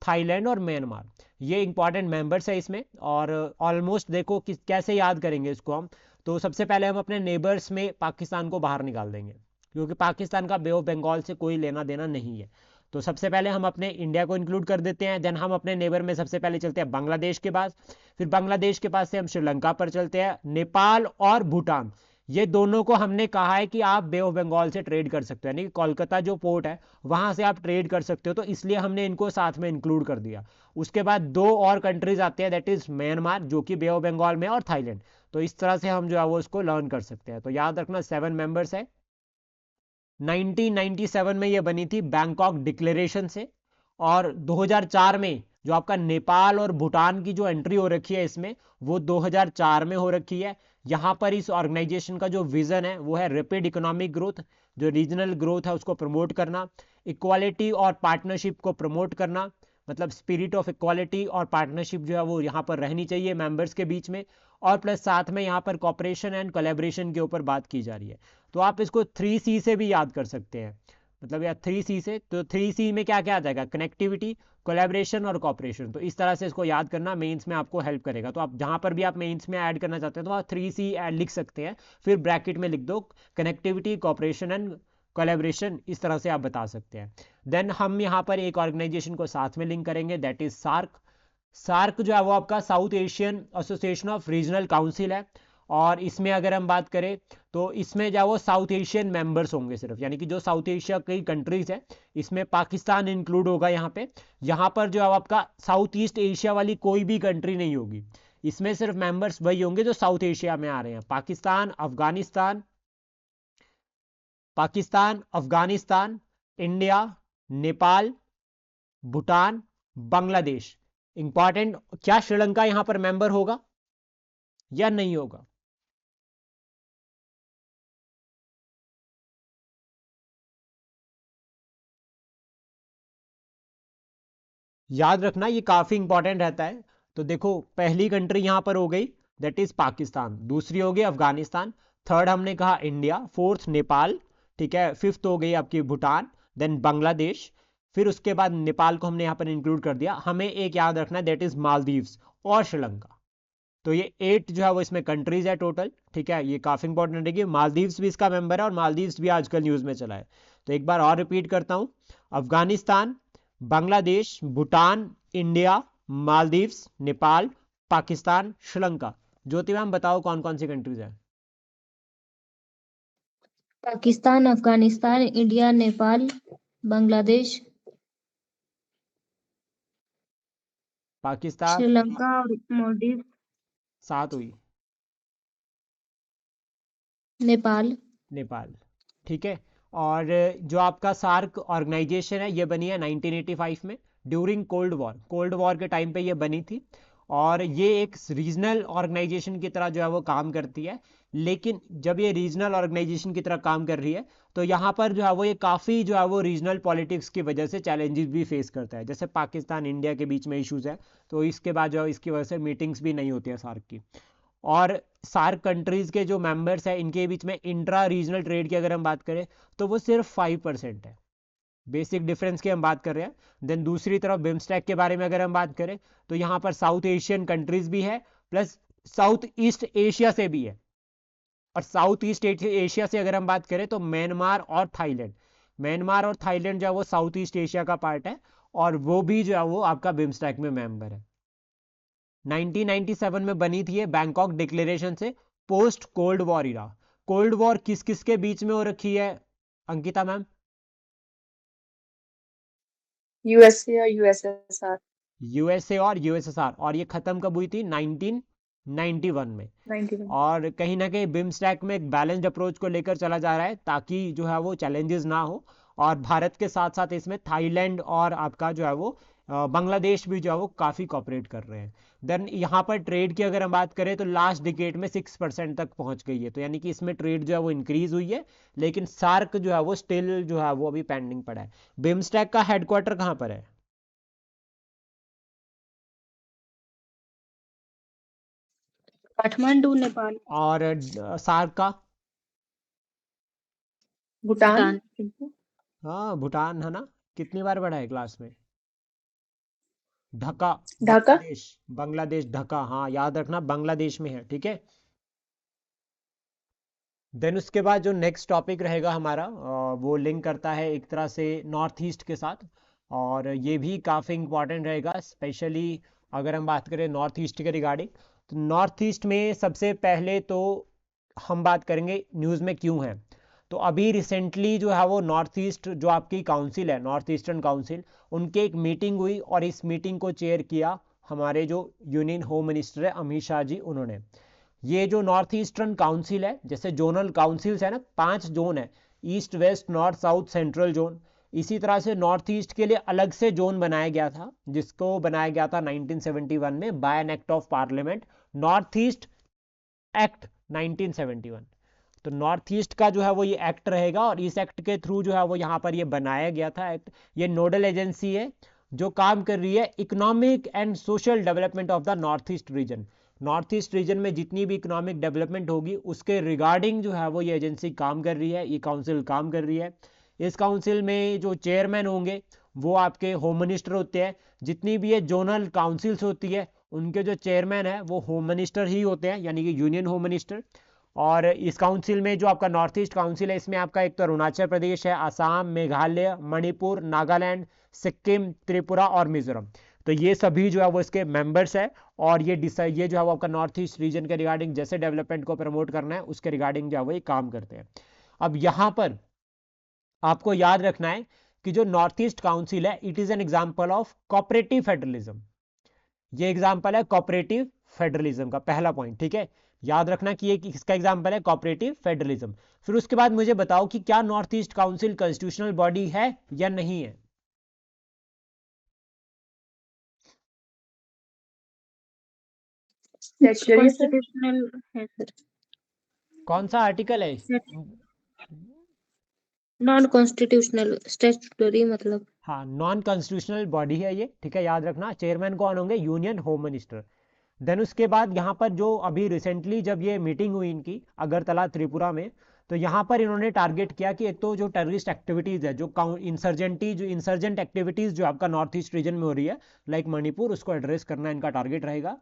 थाईलैंड और म्यांमार, ये इंपॉर्टेंट मेंबर्स है इसमें। और ऑलमोस्ट देखो कि कैसे याद करेंगे इसको हम। तो सबसे पहले हम अपने नेबर्स में पाकिस्तान को बाहर निकाल देंगे, क्योंकि पाकिस्तान का बे ऑफ बंगाल से कोई लेना देना नहीं है। तो सबसे पहले हम अपने इंडिया को इंक्लूड कर देते हैं। देन हम अपने नेबर में सबसे पहले चलते हैं बांग्लादेश के पास, फिर बांग्लादेश के पास से हम श्रीलंका पर चलते हैं, नेपाल और भूटान। ये दोनों को हमने कहा है कि आप बे ऑफ बंगाल से ट्रेड कर सकते हो, यानी कि कोलकाता जो पोर्ट है वहां से आप ट्रेड कर सकते हो, तो इसलिए हमने इनको साथ में इंक्लूड कर दिया। उसके बाद दो और कंट्रीज आते हैं, दैट इज म्यांमार जो कि बे ऑफ बंगाल में, और थाईलैंड। तो इस तरह से हम जो है वो इसको लर्न कर सकते हैं। तो याद रखना 7 मेंबर्स है। 1997 में ये बनी थी बैंकॉक डिक्लेरेशन से, और 2004 में जो आपका नेपाल और भूटान की जो एंट्री हो रखी है इसमें, वो 2004 में हो रखी है। यहां पर इस ऑर्गेनाइजेशन का जो विजन है वो है रैपिड इकोनॉमिक ग्रोथ, जो रीजनल ग्रोथ है उसको प्रमोट करना, इक्वालिटी और पार्टनरशिप को प्रमोट करना, मतलब स्पिरिट ऑफ इक्वालिटी और पार्टनरशिप जो है वो यहाँ पर रहनी चाहिए मेंबर्स के बीच में, और प्लस साथ में यहाँ पर कॉपरेशन एंड कोलैबोरेशन के ऊपर बात की जा रही है। तो आप इसको 3C से भी याद कर सकते हैं, मतलब या 3C से, तो 3C में क्या क्या आ जाएगा, कनेक्टिविटी, कोलैबोरेशन और कॉपरेशन। तो इस तरह से इसको याद करना, मेंस में आपको हेल्प करेगा। तो आप जहां पर भी आप मेंस में ऐड करना चाहते हैं तो आप 3C लिख सकते हैं, फिर ब्रैकेट में लिख दो कनेक्टिविटी, कॉपरेशन एंड कोलैबोरेशन, इस तरह से आप बता सकते हैं। देन हम यहाँ पर एक ऑर्गेनाइजेशन को साथ में लिंक करेंगे, दैट इज सार्क। सार्क जो है वो आपका south Asian association of regional council है, और इसमें अगर हम बात करें तो इसमें जो है वो साउथ एशियन मेंबर्स होंगे सिर्फ, यानी कि जो साउथ एशिया की कंट्रीज है, इसमें पाकिस्तान इंक्लूड होगा यहाँ पे। यहाँ पर जो है आपका साउथ ईस्ट एशिया वाली कोई भी कंट्री नहीं होगी, इसमें सिर्फ मेंबर्स वही होंगे जो साउथ एशिया में आ रहे हैं, पाकिस्तान, अफगानिस्तान, इंडिया, नेपाल, भूटान, बांग्लादेश। इंपॉर्टेंट, क्या श्रीलंका यहां पर मेंबर होगा या नहीं होगा? याद रखना ये काफी इंपॉर्टेंट रहता है। तो देखो पहली कंट्री यहां पर हो गई, दैट इज पाकिस्तान, दूसरी हो गई अफगानिस्तान, थर्ड हमने कहा इंडिया, फोर्थ नेपाल, ठीक है, फिफ्थ हो गई आपकी भूटान, देन बांग्लादेश, फिर उसके बाद नेपाल को हमने यहां पर इंक्लूड कर दिया। हमें एक याद रखना है, दैट इज मालदीव्स और श्रीलंका। तो ये 8 जो है वो इसमें कंट्रीज है टोटल, ठीक है, ये काफी इंपॉर्टेंट है कि मालदीव्स भी इसका मेंबर है, और मालदीव्स भी आजकल न्यूज में चला है। तो एक बार और रिपीट करता हूं, अफगानिस्तान, बांग्लादेश, भूटान, इंडिया, मालदीव्स, नेपाल, पाकिस्तान, श्रीलंका। ज्योति मैम बताओ कौन कौन सी कंट्रीज है? पाकिस्तान, अफगानिस्तान, इंडिया, नेपाल, बांग्लादेश, पाकिस्तान, श्रीलंका और मालदीव, 7 हुई, नेपाल। नेपाल, ठीक है। और जो आपका सार्क ऑर्गेनाइजेशन है ये बनी है 1985 में, ड्यूरिंग कोल्ड वॉर के टाइम पे ये बनी थी, और ये एक रीजनल ऑर्गेनाइजेशन की तरह जो है वो काम करती है। लेकिन जब ये रीजनल ऑर्गेनाइजेशन की तरह काम कर रही है तो यहाँ पर जो है वो ये काफ़ी जो है वो रीजनल पॉलिटिक्स की वजह से चैलेंजेस भी फेस करता है, जैसे पाकिस्तान इंडिया के बीच में इश्यूज है, तो इसके बाद जो है इसकी वजह से मीटिंग्स भी नहीं होती है सार्क की। और सार्क कंट्रीज के जो मेंबर्स हैं इनके बीच में इंट्रा रीजनल ट्रेड की अगर हम बात करें तो वो सिर्फ 5% है, बेसिक डिफरेंस की हम बात कर रहे हैं। देन दूसरी तरफ बिम्स्टेक के बारे में अगर हम बात करें तो यहाँ पर साउथ एशियन कंट्रीज भी है, प्लस साउथ ईस्ट एशिया से भी है। और साउथ ईस्ट एशिया से अगर हम बात करें तो म्यांमार और थाईलैंड जो है वो साउथ ईस्ट एशिया का पार्ट है, और वो भी जो है वो आपका बिम्स्टेक में मेंबर है। 1997 में बनी थी ये बैंकॉक डिक्लेरेशन से, पोस्ट कोल्ड वॉर इरा। कोल्ड वॉर किस किस के बीच में हो रखी है अंकिता मैम? यूएसए और यूएसएसआर। यूएसए और यूएसएसआर, और ये खत्म कब हुई थी? 1991 में। 91। और कहीं ना कहीं बिम्स्टेक में एक बैलेंस्ड अप्रोच को लेकर चला जा रहा है ताकि जो है वो चैलेंजेस ना हो, और भारत के साथ साथ इसमें थाईलैंड और आपका जो है वो बांग्लादेश भी जो है वो काफ़ी कॉपरेट कर रहे हैं। देन यहाँ पर ट्रेड की अगर हम बात करें तो लास्ट डिकेड में 6% तक पहुंच गई है, तो यानी कि इसमें ट्रेड जो है वो इंक्रीज हुई है, लेकिन सार्क जो है वो स्टिल जो है वो अभी पेंडिंग पड़ा है। बिम्स्टेक का हेडक्वार्टर कहाँ पर है? काठमांडू, नेपाल। और सार्क का? भूटान। हाँ भूटान है ना। कितनी बार पढ़ा है क्लास में? ढाका, ढाका। बांग्लादेश ढाका, हाँ याद रखना बांग्लादेश में है, ठीक है। देन उसके बाद जो नेक्स्ट टॉपिक रहेगा हमारा वो लिंक करता है एक तरह से नॉर्थ ईस्ट के साथ, और ये भी काफ़ी इंपॉर्टेंट रहेगा, स्पेशली अगर हम बात करें नॉर्थ ईस्ट के रिगार्डिंग। तो नॉर्थ ईस्ट में सबसे पहले तो हम बात करेंगे न्यूज़ में क्यों है। तो अभी रिसेंटली जो है वो नॉर्थ ईस्ट जो आपकी काउंसिल है, नॉर्थ ईस्टर्न काउंसिल, उनकी एक मीटिंग हुई और इस मीटिंग को चेयर किया हमारे जो यूनियन होम मिनिस्टर है अमित शाह जी, उन्होंने। ये जो नॉर्थ ईस्टर्न काउंसिल है, जैसे जोनल काउंसिल्स है ना, 5 जोन है, east west north south central zone, इसी तरह से नॉर्थ ईस्ट के लिए अलग से जोन बनाया गया था, जिसको बनाया गया था 1971 में by an act of parliament, north east act 1971। तो नॉर्थ ईस्ट का जो है वो ये एक्ट रहेगा और इस एक्ट के थ्रू जो है वो यहाँ पर ये बनाया गया था एक्ट। ये नोडल एजेंसी है जो काम कर रही है economic and social development of the north east region. North east region में जितनी भी इकोनॉमिक डेवलपमेंट होगी उसके रिगार्डिंग जो है वो ये एजेंसी काम कर रही है, ये काउंसिल काम कर रही है। इस काउंसिल में जो चेयरमैन होंगे वो आपके होम मिनिस्टर होते हैं। जितनी भी ये जोनल काउंसिल्स होती है उनके जो चेयरमैन है वो होम मिनिस्टर ही होते हैं, यानी कि यूनियन होम मिनिस्टर। और इस काउंसिल में जो आपका नॉर्थ ईस्ट काउंसिल है इसमें आपका एक तो अरुणाचल प्रदेश है, आसाम, मेघालय, मणिपुर, नागालैंड, सिक्किम, त्रिपुरा और मिजोरम। तो ये सभी जो है वो इसके मेंबर्स है और ये जो है वो आपका नॉर्थ ईस्ट रीजन के रिगार्डिंग जैसे डेवलपमेंट को प्रमोट करना है उसके रिगार्डिंग जो है वो ये काम करते हैं। अब यहाँ पर आपको याद रखना है कि जो नॉर्थ ईस्ट काउंसिल है it is an example of cooperative federalism. ये एग्जाम्पल है कोऑपरेटिव फेडरलिज्म का, पहला पॉइंट, ठीक है। याद रखना कि ये किसका एग्जाम्पल है, कोऑपरेटिव फेडरलिज्म। फिर उसके बाद मुझे बताओ कि क्या north east council constitutional body है या नहीं है। Statutory sir. कॉन्स्टिट्यूशनल है सर। कौन सा आर्टिकल है? नॉन कॉन्स्टिट्यूशनल, स्टैट्यूटरी मतलब। हाँ, नॉन कॉन्स्टिट्यूशनल बॉडी है ये, ठीक है। याद रखना चेयरमैन कौन होंगे, यूनियन होम मिनिस्टर। देन उसके बाद यहाँ पर जो अभी रिसेंटली जब ये मीटिंग हुई इनकी अगरतला त्रिपुरा में, तो यहाँ पर इन्होंने टारगेट किया कि एक तो जो टेररिस्ट एक्टिविटीज़ है, जो इंसर्जेंट एक्टिविटीज़ जो आपका नॉर्थ ईस्ट रीजन में हो रही है लाइक मणिपुर, उसको एड्रेस करना इनका टारगेट रहेगा।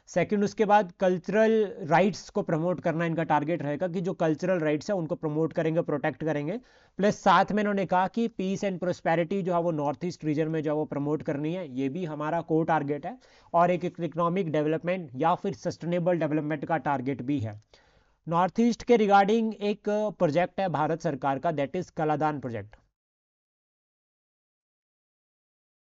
सेकंड, उसके बाद कल्चरल राइट्स को प्रमोट करना इनका टारगेट रहेगा कि जो कल्चरल राइट्स है उनको प्रमोट करेंगे, प्रोटेक्ट करेंगे। प्लस साथ में इन्होंने कहा कि पीस एंड प्रोस्पेरिटी जो है वो नॉर्थ ईस्ट रीजन में जो है वो प्रमोट करनी है, ये भी हमारा कोर टारगेट है। और एक इकोनॉमिक डेवलपमेंट या फिर सस्टेनेबल डेवलपमेंट का टारगेट भी है। नॉर्थ ईस्ट के रिगार्डिंग एक प्रोजेक्ट है भारत सरकार का, that is Kaladan project.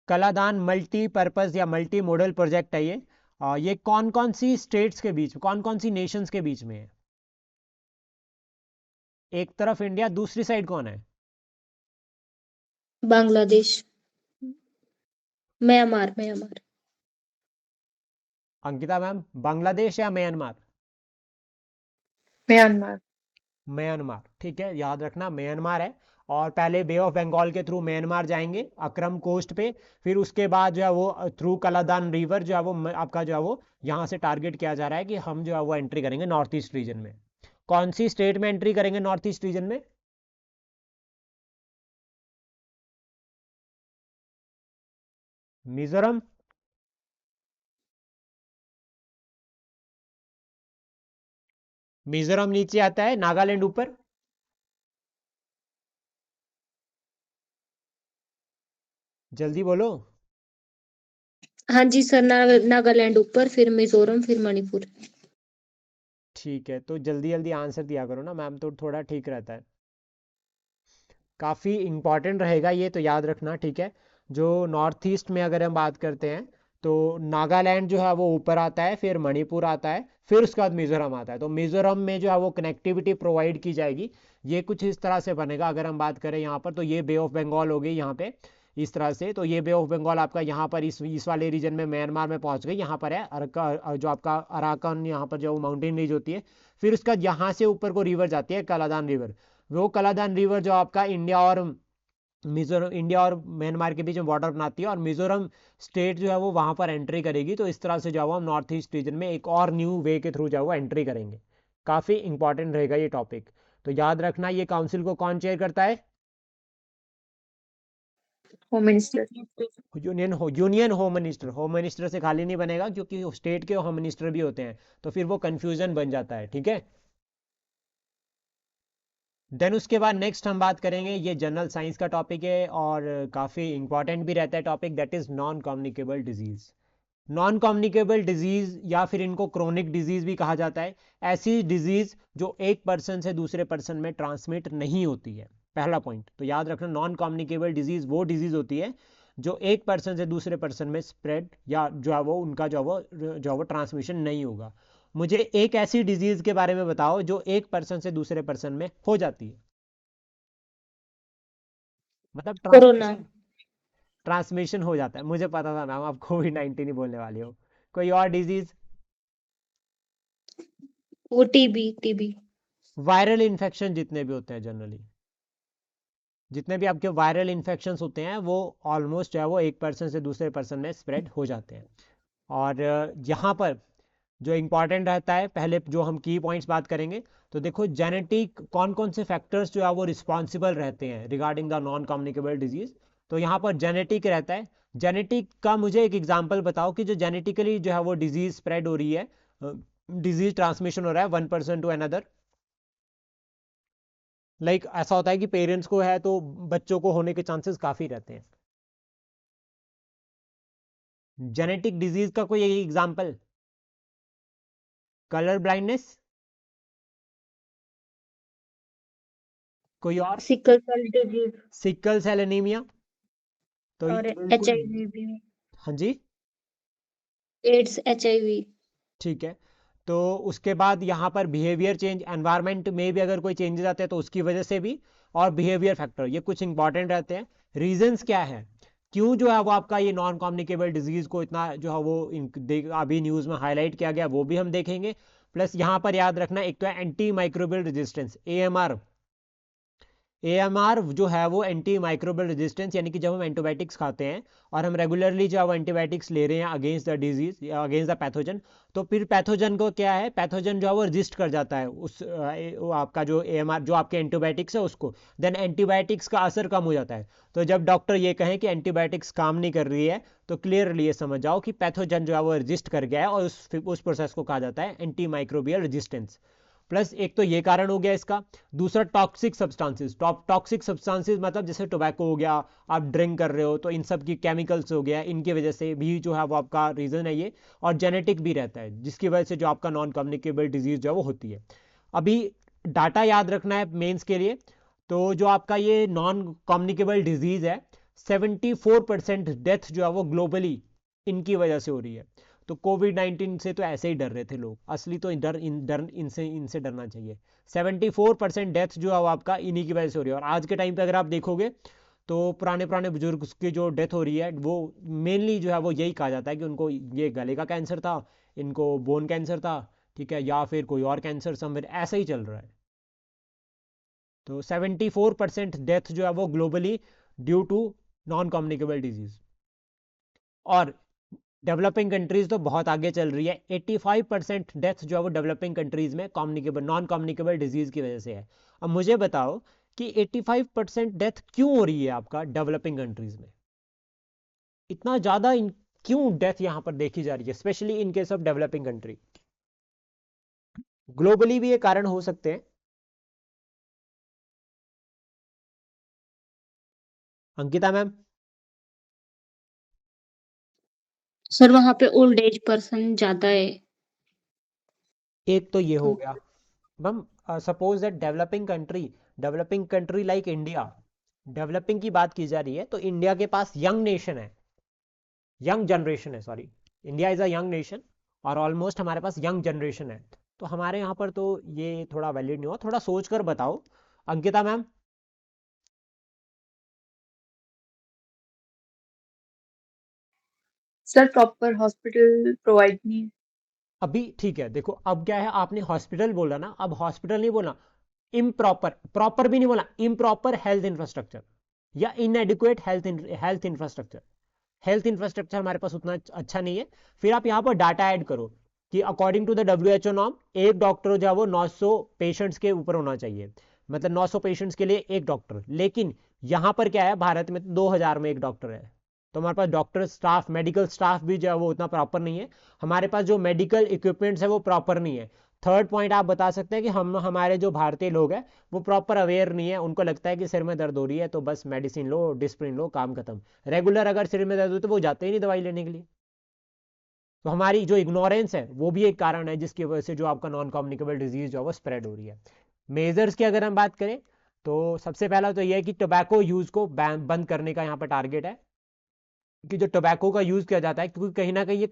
Kaladan multipurpose या मल्टी मॉडल प्रोजेक्ट है ये। ये कौन कौन सी स्टेट्स के बीच में, कौन कौन सी नेशंस के बीच में है? एक तरफ इंडिया, दूसरी साइड कौन है? Bangladesh, Myanmar. Myanmar. Ankita ma'am, Bangladesh या म्यांमार? म्यांमार। म्यांमार, ठीक है, याद रखना म्यांमार है। और पहले बे ऑफ बंगाल के थ्रू म्यांमार जाएंगे अक्रम कोस्ट पे, फिर उसके बाद जो है वो थ्रू कलादान रिवर जो है वो आपका जो है वो यहाँ से टारगेट किया जा रहा है कि हम जो है वो एंट्री करेंगे नॉर्थ ईस्ट रीजन में। कौन सी स्टेट में एंट्री करेंगे नॉर्थ ईस्ट रीजन में? मिजोरम, मिजोरम नीचे आता है, नागालैंड ऊपर। जल्दी बोलो। हाँ जी सर, नागालैंड ऊपर, फिर मिजोरम, फिर मणिपुर। ठीक है, तो जल्दी जल्दी आंसर दिया करो ना मैम, तो थोड़ा ठीक रहता है। काफ़ी इंपॉर्टेंट रहेगा ये, तो याद रखना, ठीक है। जो नॉर्थ ईस्ट में अगर हम बात करते हैं तो नागालैंड जो है वो ऊपर आता है, फिर मणिपुर आता है, फिर उसके बाद मिजोरम आता है। तो मिजोरम में जो है वो कनेक्टिविटी प्रोवाइड की जाएगी। ये कुछ इस तरह से बनेगा। अगर हम बात करें यहाँ पर तो ये बे ऑफ बंगाल हो गई यहाँ पे इस तरह से। तो ये बे ऑफ बंगाल आपका यहाँ पर इस वाले रीजन में म्यांमार में पहुँच गई, यहाँ पर है जो आपका अराकन, यहाँ पर जो माउंटेन रेंज होती है। फिर उसका यहाँ से ऊपर को रिवर जाती है कलादान रिवर। वो कलादान रिवर जो आपका इंडिया और म्यांमार के बीच में बॉर्डर बनाती है और मिजोरम स्टेट जो है वो वहां पर एंट्री करेगी। तो इस तरह से जो है हम नॉर्थ ईस्ट रीजन में एक और न्यू वे के थ्रू जो है एंट्री करेंगे। काफी इंपॉर्टेंट रहेगा ये टॉपिक, तो याद रखना। ये काउंसिल को कौन चेयर करता है? Home minister. Union home minister. Home minister से खाली नहीं बनेगा क्योंकि स्टेट के होम मिनिस्टर भी होते हैं, तो फिर वो कंफ्यूजन बन जाता है, ठीक है। देन उसके बाद नेक्स्ट हम बात करेंगे, ये जनरल साइंस का टॉपिक है और काफ़ी इंपॉर्टेंट भी रहता है topic, that is non communicable disease. Non communicable disease या फिर इनको क्रोनिक डिजीज भी कहा जाता है, ऐसी डिजीज जो एक पर्सन से दूसरे पर्सन में ट्रांसमिट नहीं होती है, पहला पॉइंट तो याद रखना। नॉन कम्युनिकेबल डिजीज वो डिजीज होती है जो एक पर्सन से दूसरे पर्सन में स्प्रेड या जो है वो उनका जो है वो ट्रांसमिशन नहीं होगा। मुझे एक ऐसी डिजीज के बारे में बताओ जो एक पर्सन से दूसरे पर्सन में हो जाती है, मतलब कोरोना। ट्रांसमिशन हो जाता है। मुझे पता था मैम आप कोविड-19 ही बोलने वाले हो। कोई और डिजीज? वो टीबी। वायरल इन्फेक्शन जितने भी होते हैं जनरली, जितने भी आपके वायरल इन्फेक्शंस होते हैं वो ऑलमोस्ट जो है वो एक पर्सन से दूसरे पर्सन में स्प्रेड हो जाते हैं। और यहाँ पर जो इम्पॉर्टेंट रहता है, पहले जो हम की पॉइंट्स बात करेंगे, तो देखो जेनेटिक कौन कौन से फैक्टर्स जो है वो रिस्पॉन्सिबल रहते हैं regarding the non communicable disease. तो यहाँ पर जेनेटिक रहता है। जेनेटिक का मुझे एक एग्जांपल बताओ कि जो जेनेटिकली जो है वो डिजीज स्प्रेड हो रही है, डिजीज ट्रांसमिशन हो रहा है one person to another. Like ऐसा होता है कि पेरेंट्स को है तो बच्चों को होने के चांसेस काफी रहते हैं। जेनेटिक डिजीज का कोई एग्जांपल? Colour blindness? कोई और? Sickle cell disease sickle cell anaemia? तो और ये बिल्कुल HIV भी। हाँ जी एड्स HIV। ठीक है। तो उसके बाद यहाँ पर बिहेवियर चेंज, एनवायरनमेंट में भी अगर कोई चेंजेस आते हैं तो उसकी वजह से भी, और बिहेवियर फैक्टर, ये कुछ इंपॉर्टेंट रहते हैं। रीजंस क्या है क्यों जो है वो आपका ये नॉन कम्युनिकेबल डिजीज को इतना जो है वो अभी न्यूज में हाईलाइट किया गया, वो भी हम देखेंगे। प्लस यहाँ पर याद रखना एक तो anti microbial resistance, AMR। AMR जो है वो एंटी माइक्रोबियल रेजिस्टेंस, यानी कि जब हम एंटीबायोटिक्स खाते हैं और हम रेगुलरली जो है वो एंटीबायोटिक्स ले रहे हैं अगेंस्ट द डिजीज या अगेंस्ट द पैथोजन, तो फिर पैथोजन को क्या है, पैथोजन जो है वो रजिस्ट कर जाता है उस वो आपका जो AMR जो आपके एंटीबायोटिक्स है उसको, देन एंटीबायोटिक्स का असर कम हो जाता है। तो जब डॉक्टर ये कहें कि एंटीबायोटिक्स काम नहीं कर रही है, तो क्लियरली ये समझ जाओ कि पैथोजन जो है वो रजिस्ट कर गया है, और उस प्रोसेस को कहा जाता है एंटी माइक्रोबियल रेजिस्टेंस। प्लस एक तो ये कारण हो गया इसका। दूसरा टॉक्सिक सब्सटेंसेस, टॉक्सिक सब्सटेंसेस मतलब जैसे टोबैको हो गया, आप ड्रिंक कर रहे हो तो इन सब की केमिकल्स हो गया, इनकी वजह से भी जो है वो आपका रीजन है ये। और जेनेटिक भी रहता है जिसकी वजह से जो आपका नॉन कम्युनिकेबल डिजीज जो है वो होती है। अभी डाटा याद रखना है मेंस के लिए। तो जो आपका ये नॉन कम्युनिकेबल डिजीज है, 74% डेथ जो है वो ग्लोबली इनकी वजह से हो रही है। तो कोविड-19 से तो ऐसे ही डर रहे थे लोग, असली तो डर इनसे डरना चाहिए। 74% डेथ जो है वो आपका इन्हीं की वजह से हो रही है। और आज के टाइम पे अगर आप देखोगे तो पुराने पुराने बुजुर्ग की जो डेथ हो रही है वो मेनली जो है वो यही कहा जाता है कि उनको ये गले का कैंसर था, इनको बोन कैंसर था, ठीक है, या फिर कोई और कैंसर समवेयर, ऐसा ही चल रहा है। तो 74% डेथ जो है वो globally due to non communicable disease. और डेवलपिंग कंट्रीज तो बहुत आगे चल रही है, 85% डेथ जो है वो डेवलपिंग कंट्रीज में कम्युनिकेबल नॉन कम्युनिकेबल डिजीज की वजह से है। अब मुझे बताओ कि 85% डेथ क्यों हो रही है आपका डेवलपिंग कंट्रीज में, इतना ज्यादा क्यों डेथ यहां पर देखी जा रही है, specially in case of developing country? Globally भी ये कारण हो सकते हैं। अंकिता मैम? सर वहाँ पे ओल्ड एज पर्सन ज्यादा है। एक तो ये हो तो गया ma'am. Suppose that developing country like India, developing की बात की जा रही है तो इंडिया के पास यंग नेशन है, यंग जनरेशन है, sorry, India is a young nation और ऑलमोस्ट हमारे पास यंग जनरेशन है। तो हमारे यहाँ पर तो ये थोड़ा वैलिड नहीं हुआ, थोड़ा सोच कर बताओ। Ankita ma'am? Sir proper hospital provide नहीं है। अभी ठीक है, देखो अब क्या है, आपने हॉस्पिटल बोला ना, अब हॉस्पिटल नहीं बोला, इम्प्रॉपर, प्रॉपर भी नहीं बोला, इम्प्रॉपर हेल्थ इंफ्रास्ट्रक्चर या इनएडिक्वेट हेल्थ इंफ्रास्ट्रक्चर। हेल्थ इंफ्रास्ट्रक्चर हमारे पास उतना अच्छा नहीं है। फिर आप यहाँ पर डाटा ऐड करो कि according to the WHO norm एक डॉक्टर जो है वो 900 पेशेंट्स के ऊपर होना चाहिए, मतलब 900 पेशेंट्स के लिए एक डॉक्टर। लेकिन यहाँ पर क्या है, भारत में 2000 में एक डॉक्टर है। तो हमारे पास डॉक्टर स्टाफ, मेडिकल स्टाफ भी जो है वो उतना प्रॉपर नहीं है। हमारे पास जो मेडिकल इक्विपमेंट्स है वो प्रॉपर नहीं है। थर्ड पॉइंट आप बता सकते हैं कि हमारे जो भारतीय लोग हैं वो प्रॉपर अवेयर नहीं है, उनको लगता है कि सिर में दर्द हो रही है तो बस मेडिसिन लो, डिस्प्रिन लो, काम खत्म। रेगुलर अगर सिर में दर्द हो तो वो जाते ही नहीं दवाई लेने के लिए। तो हमारी जो इग्नोरेंस है वो भी एक कारण है जिसकी वजह से जो आपका नॉन कम्युनिकेबल डिजीज जो है वो स्प्रेड हो रही है। मेजर्स की अगर हम बात करें तो सबसे पहला तो यह है कि टोबैको यूज को बंद करने का यहाँ पर टारगेट है कि जो टोबैको का यूज किया जाता है, क्योंकि कहीं ना कहीं ये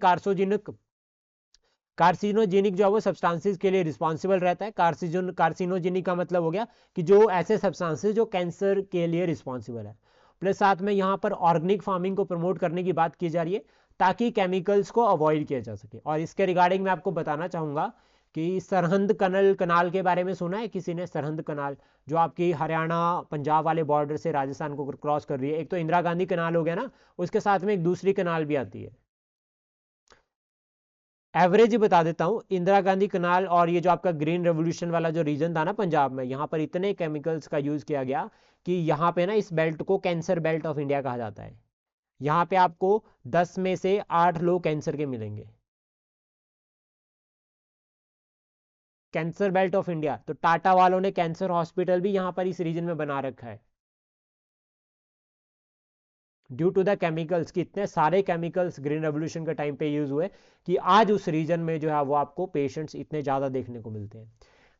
कार्सिनोजेनिक जो है वो सब्सटेंसेस के लिए रिस्पॉन्सिबल रहता है। कार्सिनोजेनिक का मतलब हो गया कि जो ऐसे सब्सटेंसेस जो कैंसर के लिए रिस्पॉन्सिबल है। प्लस साथ में यहाँ पर ऑर्गेनिक फार्मिंग को प्रमोट करने की बात की जा रही है ताकि केमिकल्स को अवॉइड किया जा सके। और इसके रिगार्डिंग मैं आपको बताना चाहूँगा कि सरहद कनाल के बारे में सुना है किसी ने? सरहद कनाल जो आपकी हरियाणा पंजाब वाले बॉर्डर से राजस्थान को क्रॉस कर रही है। एक तो इंदिरा गांधी कनाल हो गया ना, उसके साथ में एक दूसरी कनाल भी आती है। एवरेज ही बता देता हूँ, इंदिरा गांधी कनाल और ये जो आपका ग्रीन रेवोल्यूशन वाला जो रीजन था ना पंजाब में, यहाँ पर इतने केमिकल्स का यूज किया गया कि यहाँ पे ना इस बेल्ट को कैंसर बेल्ट ऑफ इंडिया कहा जाता है। यहाँ पे आपको 10 में से 8 लोग कैंसर के मिलेंगे। कैंसर बेल्ट ऑफ इंडिया, तो टाटा वालों ने कैंसर हॉस्पिटल भी यहाँ पर इस रीजन में बना रखा है ड्यू टू द केमिकल्स, कि इतने सारे केमिकल्स ग्रीन रेवोल्यूशन के टाइम पे यूज हुए कि आज उस रीजन में जो है वो आपको पेशेंट्स इतने ज़्यादा देखने को मिलते हैं।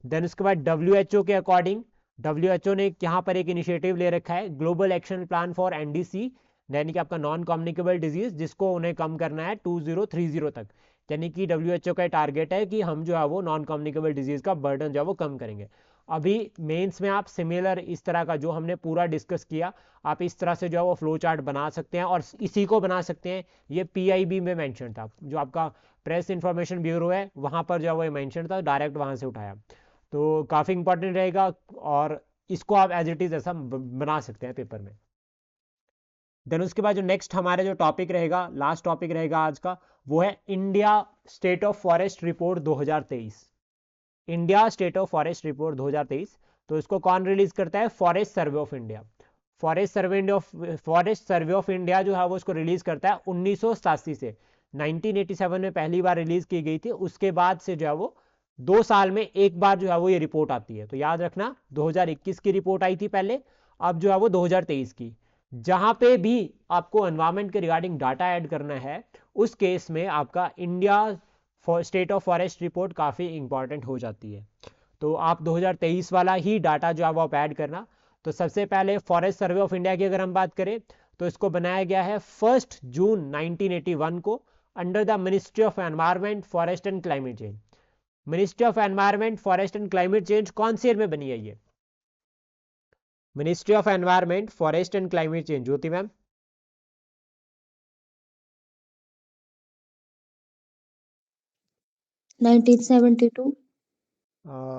देन उसके बाद WHO के अकॉर्डिंग, WHO ने यहाँ पर एक इनिशिएटिव ले रखा है, global action plan for NDC, यानी कि आपका नॉन कम्युनिकेबल डिजीज, जिसको उन्हें कम करना है 2030 तक। यानी कि WHO का टारगेट है कि हम जो है वो नॉन कम्युनिकेबल डिजीज का बर्डन जो है वो कम करेंगे। अभी मेंस में आप सिमिलर इस तरह का जो हमने पूरा डिस्कस किया, आप इस तरह से जो है वो फ्लो चार्ट बना सकते हैं और इसी को बना सकते हैं। ये PIB में मेंशन था, जो आपका प्रेस इंफॉर्मेशन ब्यूरो है वहाँ पर जो है वो मेंशन था, डायरेक्ट वहाँ से उठाया, तो काफ़ी इंपॉर्टेंट रहेगा और इसको आप एज इट इज़ ऐसा बना सकते हैं पेपर में। देन उसके बाद जो नेक्स्ट हमारा जो टॉपिक रहेगा, लास्ट टॉपिक रहेगा आज का, वो है India state of forest report 2023। India state of forest report 2023, तो इसको कौन रिलीज करता है? Forest survey of India. Forest survey of India जो है वो इसको रिलीज करता है 1987 से। 1987 में पहली बार रिलीज की गई थी, उसके बाद से जो है वो 2 साल में एक बार जो है वो ये रिपोर्ट आती है। तो याद रखना 2021 की रिपोर्ट आई थी पहले, अब जो है वो 2023 की। जहां पे भी आपको एनवायरमेंट के रिगार्डिंग डाटा ऐड करना है, उस केस में आपका India state of forest report काफ़ी इंपॉर्टेंट हो जाती है। तो आप 2023 वाला ही डाटा जो है वो आप ऐड करना। तो सबसे पहले फॉरेस्ट सर्वे ऑफ इंडिया की अगर हम बात करें तो इसको बनाया गया है 1 जून 1981 को under the ministry of environment forest and climate change. Ministry of environment forest and climate change कौन सी ईयर में बनी है? ये ministry of environment forest and climate change, Jyoti ma'am.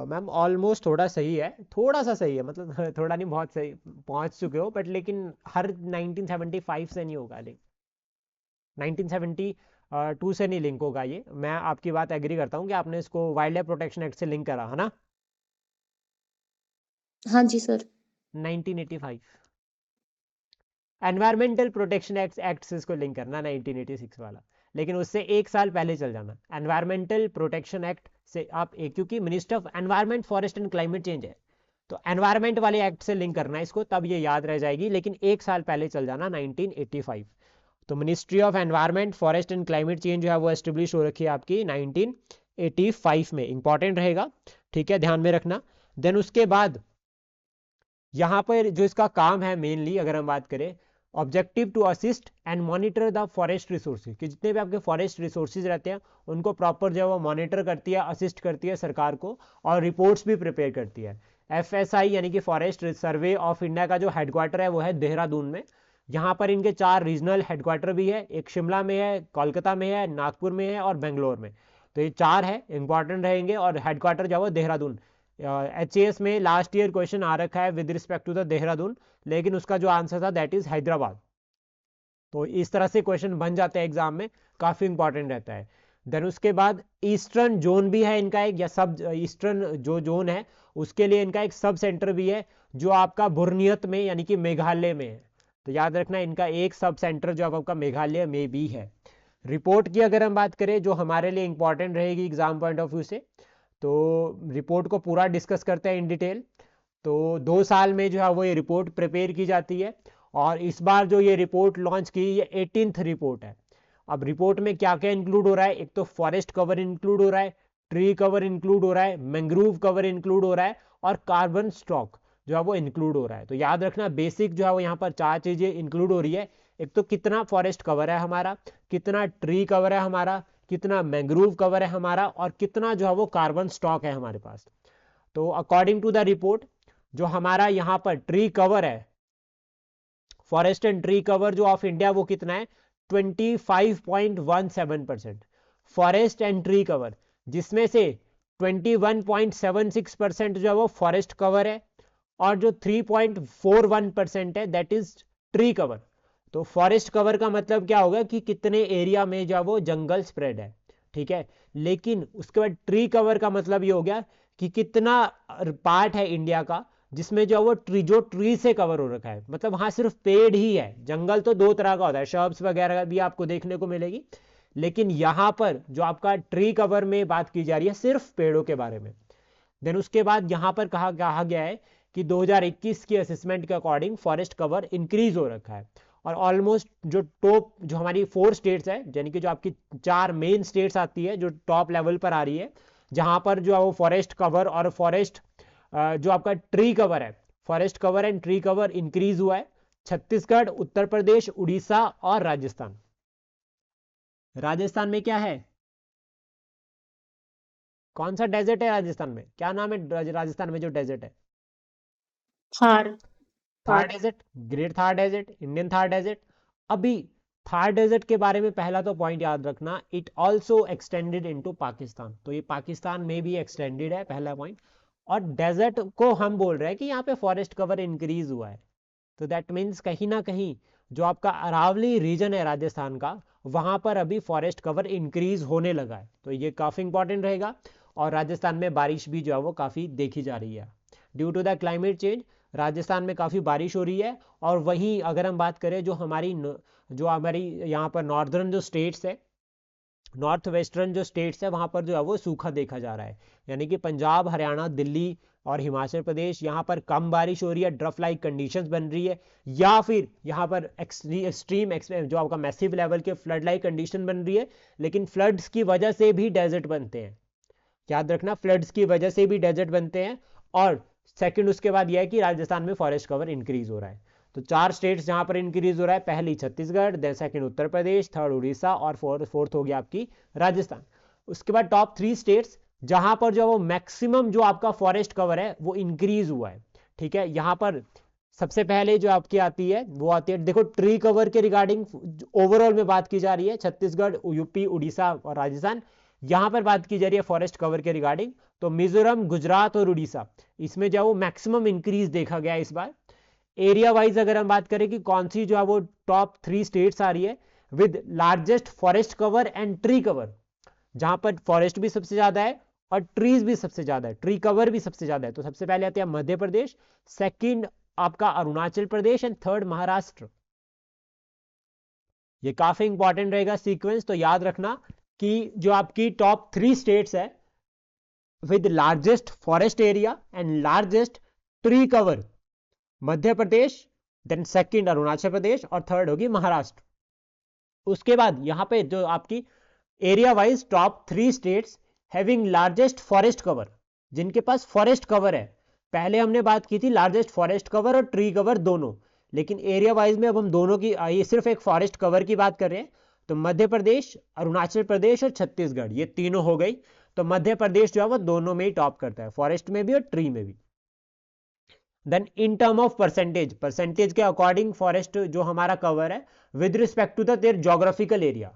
Ma'am almost थोड़ा सही है, थोड़ा सा सही है, मतलब थोड़ा नहीं बहुत सही पहुंच चुके हो, बट लेकिन हर 1975 से नहीं होगा, लेकिन 1972 से नहीं लिंक होगा ये। मैं आपकी बात एग्री करता हूँ कि आपने इसको वाइल्ड लाइफ प्रोटेक्शन एक्ट से लिंक करा है ना? हाँ जी सर। 1985 एनवायरमेंटल प्रोटेक्शन एक्ट से इसको लिंक करना, 1986 वाला, लेकिन उससे एक साल पहले चल जाना। एनवायरमेंटल प्रोटेक्शन एक्ट से आप क्योंकि minister of environment forest and climate change है, तो एनवायरमेंट वाले एक्ट से लिंक करना है इसको, तब ये याद रह जाएगी, लेकिन एक साल पहले चल जाना 1985। तो ministry of environment forest and climate change जो है वो एस्टेब्लिश हो रखी है आपकी 1985 में, इंपॉर्टेंट रहेगा, ठीक है, ध्यान में रखना। देन उसके बाद यहाँ पर जो इसका काम है मेनली अगर हम बात करें, objective to assist and monitor the forest resources, कि जितने भी आपके फॉरेस्ट रिसोर्सेज रहते हैं उनको प्रॉपर जो है वो मॉनिटर करती है, असिस्ट करती है सरकार को, और रिपोर्ट्स भी प्रिपेयर करती है। FSI यानी कि फॉरेस्ट सर्वे ऑफ इंडिया का जो हेडक्वार्टर है वो है देहरादून में। यहाँ पर इनके 4 रीजनल हेडक्वार्टर भी है, एक शिमला में है, कोलकाता में है, नागपुर में है और बेंगलोर में। तो ये 4 है, इंपॉर्टेंट रहेंगे, और हेडक्वार्टर जो है वो देहरादून। HAS में लास्ट ईयर क्वेश्चन आ रखा है with respect to the Dehradun, लेकिन उसका जो आंसर था दैट इज हैदराबाद। तो इस तरह से क्वेश्चन बन जाते हैं एग्जाम में, काफी इंपॉर्टेंट रहता है। देन उसके बाद ईस्टर्न जोन भी है इनका एक, या सब ईस्टर्न जो जोन है उसके लिए इनका एक सब सेंटर भी है जो आपका बुर्नियत में यानी कि मेघालय में है। तो याद रखना इनका एक सब सेंटर जो आपका मेघालय में भी है। रिपोर्ट की अगर हम बात करें जो हमारे लिए इंपॉर्टेंट रहेगी एग्जाम पॉइंट ऑफ व्यू से, तो रिपोर्ट को पूरा डिस्कस करते हैं इन डिटेल। तो 2 साल में जो है वो ये रिपोर्ट प्रिपेयर की जाती है, और इस बार जो ये रिपोर्ट लॉन्च की ये 18th रिपोर्ट है। अब रिपोर्ट में क्या क्या इंक्लूड हो रहा है, एक तो फॉरेस्ट कवर इंक्लूड हो रहा है, ट्री कवर इंक्लूड हो रहा है, मैंग्रोव कवर इंक्लूड हो रहा है और कार्बन स्टॉक जो है वो इंक्लूड हो रहा है। तो याद रखना बेसिक जो है वो यहाँ पर 4 चीजें इंक्लूड हो रही है। एक तो कितना फॉरेस्ट कवर है हमारा, कितना ट्री कवर है हमारा, कितना मैंग्रोव कवर है हमारा और कितना जो है वो कार्बन स्टॉक है हमारे पास। तो अकॉर्डिंग टू द रिपोर्ट जो हमारा यहाँ पर ट्री कवर है, फॉरेस्ट एंड ट्री कवर जो ऑफ इंडिया वो कितना है 25.17%। फॉरेस्ट एंड ट्री कवर जिसमें से 21.76% जो है वो फॉरेस्ट कवर है और जो 3.41% है दैट इज ट्री कवर। तो फॉरेस्ट कवर का मतलब क्या होगा कि कितने एरिया में जो है वो जंगल स्प्रेड है, ठीक है। लेकिन उसके बाद ट्री कवर का मतलब ये हो गया कि कितना पार्ट है इंडिया का जिसमें जो वो ट्री से कवर हो रखा है, मतलब वहां सिर्फ पेड़ ही है। जंगल तो 2 तरह का होता है, शर्ब्स वगैरह भी आपको देखने को मिलेगी, लेकिन यहां पर जो आपका ट्री कवर में बात की जा रही है सिर्फ पेड़ों के बारे में। देन उसके बाद यहां पर कहा गया है कि 2021 की असेसमेंट के अकॉर्डिंग फॉरेस्ट कवर इंक्रीज हो रखा है और ऑलमोस्ट जो टॉप जो हमारी 4 स्टेट्स है, यानी कि जो आपकी 4 मेन स्टेट्स आती है जो टॉप लेवल पर आ रही है, जहां पर जो है वो फॉरेस्ट कवर और फॉरेस्ट जो आपका ट्री कवर है, forest cover and tree cover increase हुआ है। छत्तीसगढ़, उत्तर प्रदेश, उड़ीसा और राजस्थान। राजस्थान में क्या है, कौन सा डेजर्ट है राजस्थान में, क्या नाम है राजस्थान में जो डेजर्ट है? Thar. Thar desert, great Thar desert, Indian Thar desert. अभी थार डेजर्ट के बारे में पहला तो पॉइंट याद रखना, it also extended into Pakistan. तो ये पाकिस्तान में भी एक्सटेंडेड है, पहला पॉइंट। और डेजर्ट को हम बोल रहे हैं कि यहाँ पे फॉरेस्ट कवर इंक्रीज हुआ है, तो दैट मीन्स कहीं ना कहीं जो आपका अरावली रीजन है राजस्थान का, वहां पर अभी फॉरेस्ट कवर इंक्रीज होने लगा है। तो ये काफी इंपॉर्टेंट रहेगा। और राजस्थान में बारिश भी जो है वो काफी देखी जा रही है due to the climate change. Rajasthan में काफी बारिश हो रही है। और वहीं अगर हम बात करें जो हमारी यहाँ पर नॉर्दर्न जो स्टेट्स है, नॉर्थ वेस्टर्न जो स्टेट्स है, वहां पर जो है वो सूखा देखा जा रहा है। यानी कि पंजाब, हरियाणा, दिल्ली और हिमाचल प्रदेश, यहाँ पर कम बारिश हो रही है, ड्रफ लाइक कंडीशंस बन रही है, या फिर यहाँ पर एक्सट्रीम जो आपका मैसिव लेवल के फ्लड लाइक कंडीशन बन रही है। लेकिन फ्लड्स की वजह से भी डेजर्ट बनते हैं, याद रखना, फ्लड्स की वजह से भी डेजर्ट बनते हैं। और सेकंड उसके बाद यह है कि राजस्थान में फॉरेस्ट कवर इंक्रीज हो रहा है। तो 4 स्टेट्स जहां पर इंक्रीज हो रहा है, पहली Chhattisgarh, then second Uttar Pradesh, third Orissa और फोर्थ हो गया आपकी राजस्थान। उसके बाद टॉप 3 स्टेट्स जहां पर जो वो मैक्सिमम जो आपका फॉरेस्ट कवर है वो इंक्रीज हुआ है, ठीक है। यहां पर सबसे पहले जो आपकी आती है वो आती है, देखो ट्री कवर के रिगार्डिंग ओवरऑल में बात की जा रही है, छत्तीसगढ़, यूपी, उड़ीसा और राजस्थान। यहां पर बात की जा रही है फॉरेस्ट कवर के रिगार्डिंग, तो मिजोरम, गुजरात और उड़ीसा, इसमें जो वो मैक्सिमम इंक्रीज देखा गया इस बार। एरिया वाइज अगर हम बात करें कि कौन सी जो है वो टॉप 3 स्टेट्स आ रही है with largest forest cover and tree cover, जहां पर फॉरेस्ट भी सबसे ज्यादा है और ट्रीज भी सबसे ज्यादा है, ट्री कवर भी सबसे ज्यादा है। तो सबसे पहले आते हैं मध्य प्रदेश, सेकंड आपका अरुणाचल प्रदेश एंड थर्ड महाराष्ट्र। ये काफी इंपॉर्टेंट रहेगा सीक्वेंस, तो याद रखना कि जो आपकी टॉप 3 स्टेट्स है with largest forest area and largest tree cover, Madhya Pradesh, then second Arunachal Pradesh और थर्ड होगी महाराष्ट्र। उसके बाद यहां पे जो आपकी area wise top 3 states having largest forest cover, जिनके पास फॉरेस्ट कवर है। पहले हमने बात की थी लार्जेस्ट फॉरेस्ट कवर और ट्री कवर दोनों, लेकिन एरिया वाइज में अब हम दोनों की, ये सिर्फ एक फॉरेस्ट कवर की बात कर रहे हैं। तो मध्य प्रदेश, अरुणाचल प्रदेश और छत्तीसगढ़, ये तीनों हो गई। तो मध्य प्रदेश जो है वो दोनों में ही टॉप करता है, फॉरेस्ट में भी और ट्री में भी। Then in term of percentage के अकॉर्डिंग फॉरेस्ट जो हमारा कवर है with respect to their geographical area,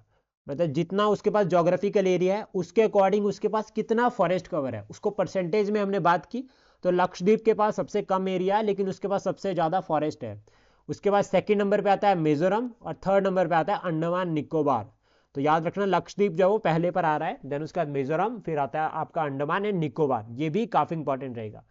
मतलब जितना उसके पास ज्योग्राफिकल एरिया है उसके अकॉर्डिंग उसके पास कितना फॉरेस्ट कवर है, उसको परसेंटेज में हमने बात की। तो लक्षद्वीप के पास सबसे कम एरिया है लेकिन उसके पास सबसे ज्यादा फॉरेस्ट है। उसके बाद सेकंड नंबर पे आता है मिजोरम और थर्ड नंबर पे आता है अंडमान निकोबार। तो याद रखना लक्षद्वीप जो वो पहले पर आ रहा है, देन उसके बाद मिजोरम, फिर आता है आपका अंडमान एंड निकोबार, ये भी काफी इंपॉर्टेंट रहेगा।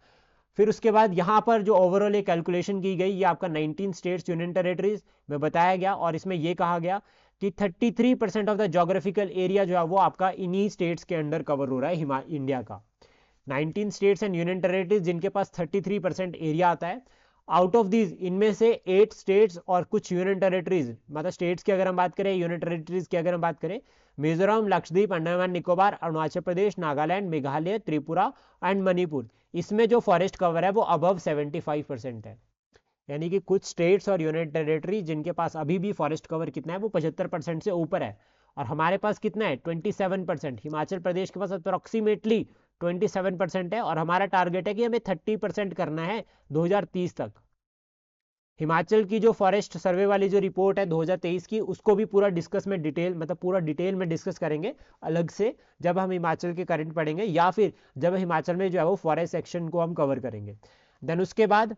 फिर उसके बाद यहाँ पर जो ओवरऑल एक कैलकुलेशन की गई, ये आपका 19 स्टेट्स यूनियन टेरिटरीज में बताया गया और इसमें ये कहा गया कि 33% ऑफ द ज्योग्राफिकल एरिया जो है वो आपका इन्हीं स्टेट्स के अंडर कवर हो रहा है इंडिया का। 19 स्टेट्स एंड यूनियन टेरिटरीज जिनके पास 33% एरिया आता है आउट ऑफ दीज इनमें से 8 स्टेट्स और कुछ यूनियन टेरिटरीज, मतलब स्टेट्स की अगर हम बात करें, यूनियन टेरिटरीज की अगर हम बात करें, मिजोरम, लक्षद्वीप, अंडमान निकोबार, अरुणाचल प्रदेश, नागालैंड, मेघालय, त्रिपुरा एंड मणिपुर, इसमें जो फॉरेस्ट कवर है वो अबव 75% है। यानी कि कुछ स्टेट्स और यूनियन टेरिटरी जिनके पास अभी भी फॉरेस्ट कवर कितना है, वो 75% से ऊपर है, और हमारे पास कितना है 27%। हिमाचल प्रदेश के पास अप्रोक्सीमेटली 27% है, और हमारा टारगेट है कि हमें 30% करना है 2030 तक। हिमाचल की जो फॉरेस्ट सर्वे वाली जो रिपोर्ट है 2023 की, उसको भी पूरा डिस्कस में डिटेल, मतलब पूरा डिटेल में डिस्कस करेंगे अलग से, जब हम हिमाचल के करंट पढ़ेंगे, या फिर जब हिमाचल में जो है वो फॉरेस्ट सेक्शन को हम कवर करेंगे। देन उसके बाद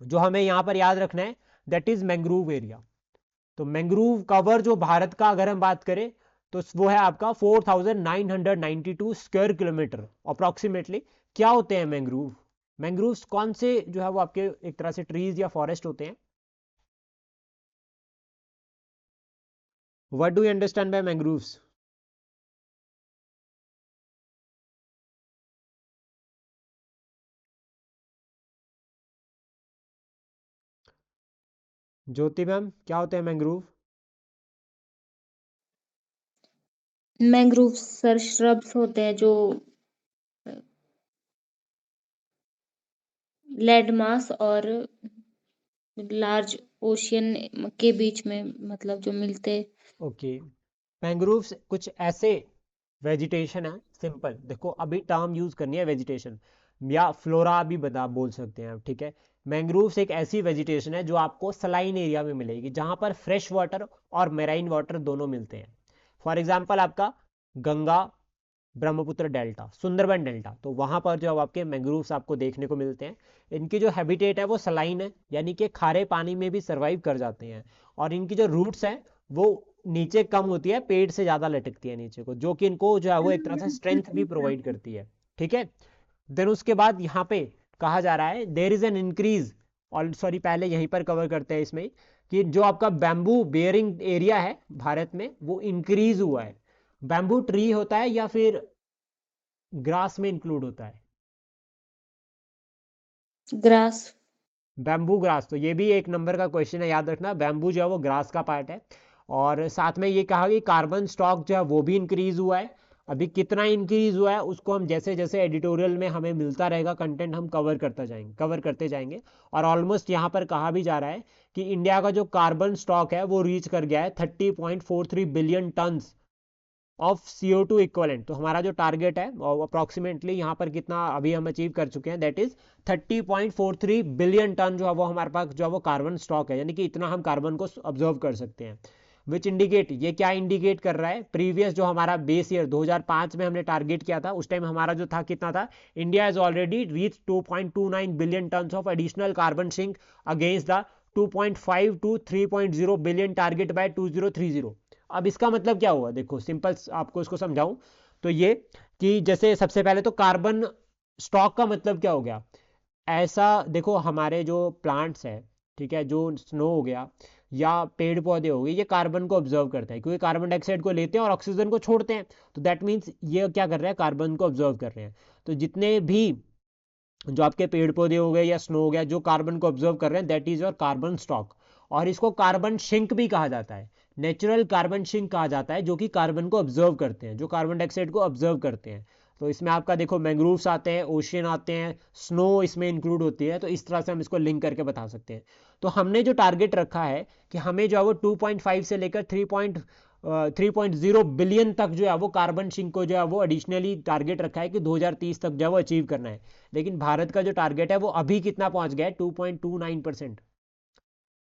जो हमें यहाँ पर याद रखना है, दैट इज मैंग्रोव एरिया। तो मैंग्रोव कवर जो भारत का अगर हम बात करें तो वो है आपका 4992 स्क्वायर किलोमीटर अप्रोक्सीमेटली। क्या होते हैं मैंग्रोव? मैंग्रोव्स कौन से जो है वो आपके एक तरह से ट्रीज या फॉरेस्ट होते हैं? What do you understand by mangroves? Jyoti ma'am, क्या होते हैं मैंग्रोव? मैंग्रोव सर श्रब्स होते हैं जो लैंड मास और लार्ज ओशियन के बीच में मतलब जो मिलते। ओके, मैंग्रोव्स कुछ ऐसे वेजिटेशन है, सिंपल देखो अभी टर्म यूज करनी है वेजिटेशन, या फ्लोरा भी बता बोल सकते हैं आप, ठीक है। मैंग्रोव्स एक ऐसी वेजिटेशन है जो आपको सलाइन एरिया में मिलेगी, जहां पर फ्रेश वाटर और मेराइन वाटर दोनों मिलते हैं। फॉर एग्जाम्पल आपका गंगा ब्रह्मपुत्र डेल्टा, सुंदरबन डेल्टा, तो वहां पर जो आपके मैंग्रोव्स आपको देखने को मिलते हैं। इनकी जो हैबिटेट है वो सलाइन है, यानी कि खारे पानी में भी सर्वाइव कर जाते हैं, और इनकी जो रूट्स हैं वो नीचे कम होती है, पेड़ से ज्यादा लटकती है नीचे को, जो कि इनको जो है वो एक तरह से स्ट्रेंथ भी प्रोवाइड करती है, ठीक है। देन उसके बाद यहाँ पे कहा जा रहा है देयर इज एन इंक्रीज, और सॉरी पहले यहीं पर कवर करते हैं इसमें, कि जो आपका बैम्बू बेयरिंग एरिया है भारत में वो इंक्रीज हुआ है। बैम्बू ट्री होता है या फिर ग्रास में इंक्लूड होता है? ग्रास। बैम्बू ग्रास, तो ये भी एक नंबर का क्वेश्चन है, याद रखना। बैम्बू जो है वो ग्रास का पार्ट है। और साथ में ये कहा कि कार्बन स्टॉक जो है वो भी इंक्रीज हुआ है। अभी कितना इंक्रीज हुआ है उसको हम जैसे जैसे एडिटोरियल में हमें मिलता रहेगा कंटेंट, हम कवर करते जाएंगे। और ऑलमोस्ट यहाँ पर कहा भी जा रहा है कि इंडिया का जो कार्बन स्टॉक है वो रीच कर गया है 30.43 billion tonne of CO2 equivalent. तो हमारा जो टारगेट है अप्रॉक्सीमेटली यहाँ पर कितना अभी हम अचीव कर चुके हैं, दैट इज 30.43 बिलियन टन जो है वो हमारे पास जो है वो कार्बन स्टॉक है, यानी कि इतना हम कार्बन को ऑब्जर्व कर सकते हैं। विच इंडिकेट, ये क्या इंडिकेट कर रहा है, प्रीवियस जो हमारा बेस ईयर 2005 में हमने टारगेट किया था, उस टाइम हमारा जो था कितना था, India is already reach 2.29 billion tonne of additional carbon sink against the 2.5 to 3.0 billion target by 2030। अब इसका मतलब क्या हुआ, देखो सिंपल आपको इसको समझाऊं तो ये कि जैसे सबसे पहले तो कार्बन स्टॉक का मतलब क्या हो गया, ऐसा देखो हमारे जो प्लांट्स है, ठीक है, जो स्नो हो गया या पेड़ पौधे हो गए, ये कार्बन को ऑब्जर्व करता है, क्योंकि कार्बन डाइऑक्साइड को लेते हैं और ऑक्सीजन को छोड़ते हैं। तो दैट मीन्स ये क्या कर रहे हैं, कार्बन को ऑब्जर्व कर रहे हैं। तो जितने भी जो आपके पेड़ पौधे हो गए या स्नो हो गया जो कार्बन को ऑब्जर्व कर रहे हैं, that is your carbon stock. और इसको कार्बन सिंक भी कहा जाता है, नेचुरल कार्बन सिंक कहा जाता है, जो कि कार्बन को ऑब्जर्व करते हैं, जो कार्बन डाइऑक्साइड को ऑब्जर्व करते हैं। तो इसमें आपका देखो मैंग्रोव्स आते हैं, ओशियन आते हैं, स्नो इसमें इंक्लूड होती है। तो इस तरह से हम इसको लिंक करके बता सकते हैं। तो हमने जो टारगेट रखा है कि हमें जो है वो 2.5 से लेकर 3.0 बिलियन तक जो है वो कार्बन सिंक को जो है वो एडिशनली टारगेट रखा है कि 2030 तक जो है वो अचीव करना है। लेकिन भारत का जो टारगेट है वो अभी कितना पहुंच गया है, 2.29%।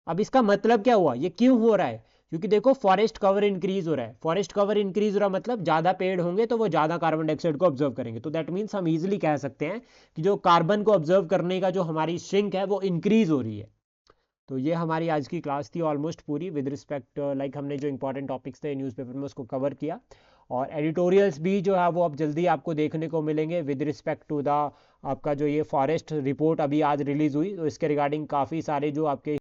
अब इसका मतलब क्या हुआ, ये क्यों हो रहा है, क्योंकि देखो फॉरेस्ट कवर इंक्रीज हो रहा है। फॉरेस्ट कवर इंक्रीज हो रहा है मतलब ज्यादा पेड़ होंगे तो वो ज्यादा कार्बन डाइऑक्साइड को ऑब्जर्व करेंगे। तो दैट मीन्स हम इजीली कह सकते हैं कि जो कार्बन को ऑब्जर्व करने का जो हमारी सिंक है वो इंक्रीज हो रही है। तो ये हमारी आज की क्लास थी ऑलमोस्ट पूरी, विद रिस्पेक्ट लाइक हमने जो इंपॉर्टेंट टॉपिक्स थे न्यूज़पेपर में उसको कवर किया। और एडिटोरियल्स भी जो है वो अब जल्दी आपको देखने को मिलेंगे विद रिस्पेक्ट टू द आपका जो ये फॉरेस्ट रिपोर्ट अभी आज रिलीज हुई, तो इसके रिगार्डिंग काफ़ी सारे जो आपके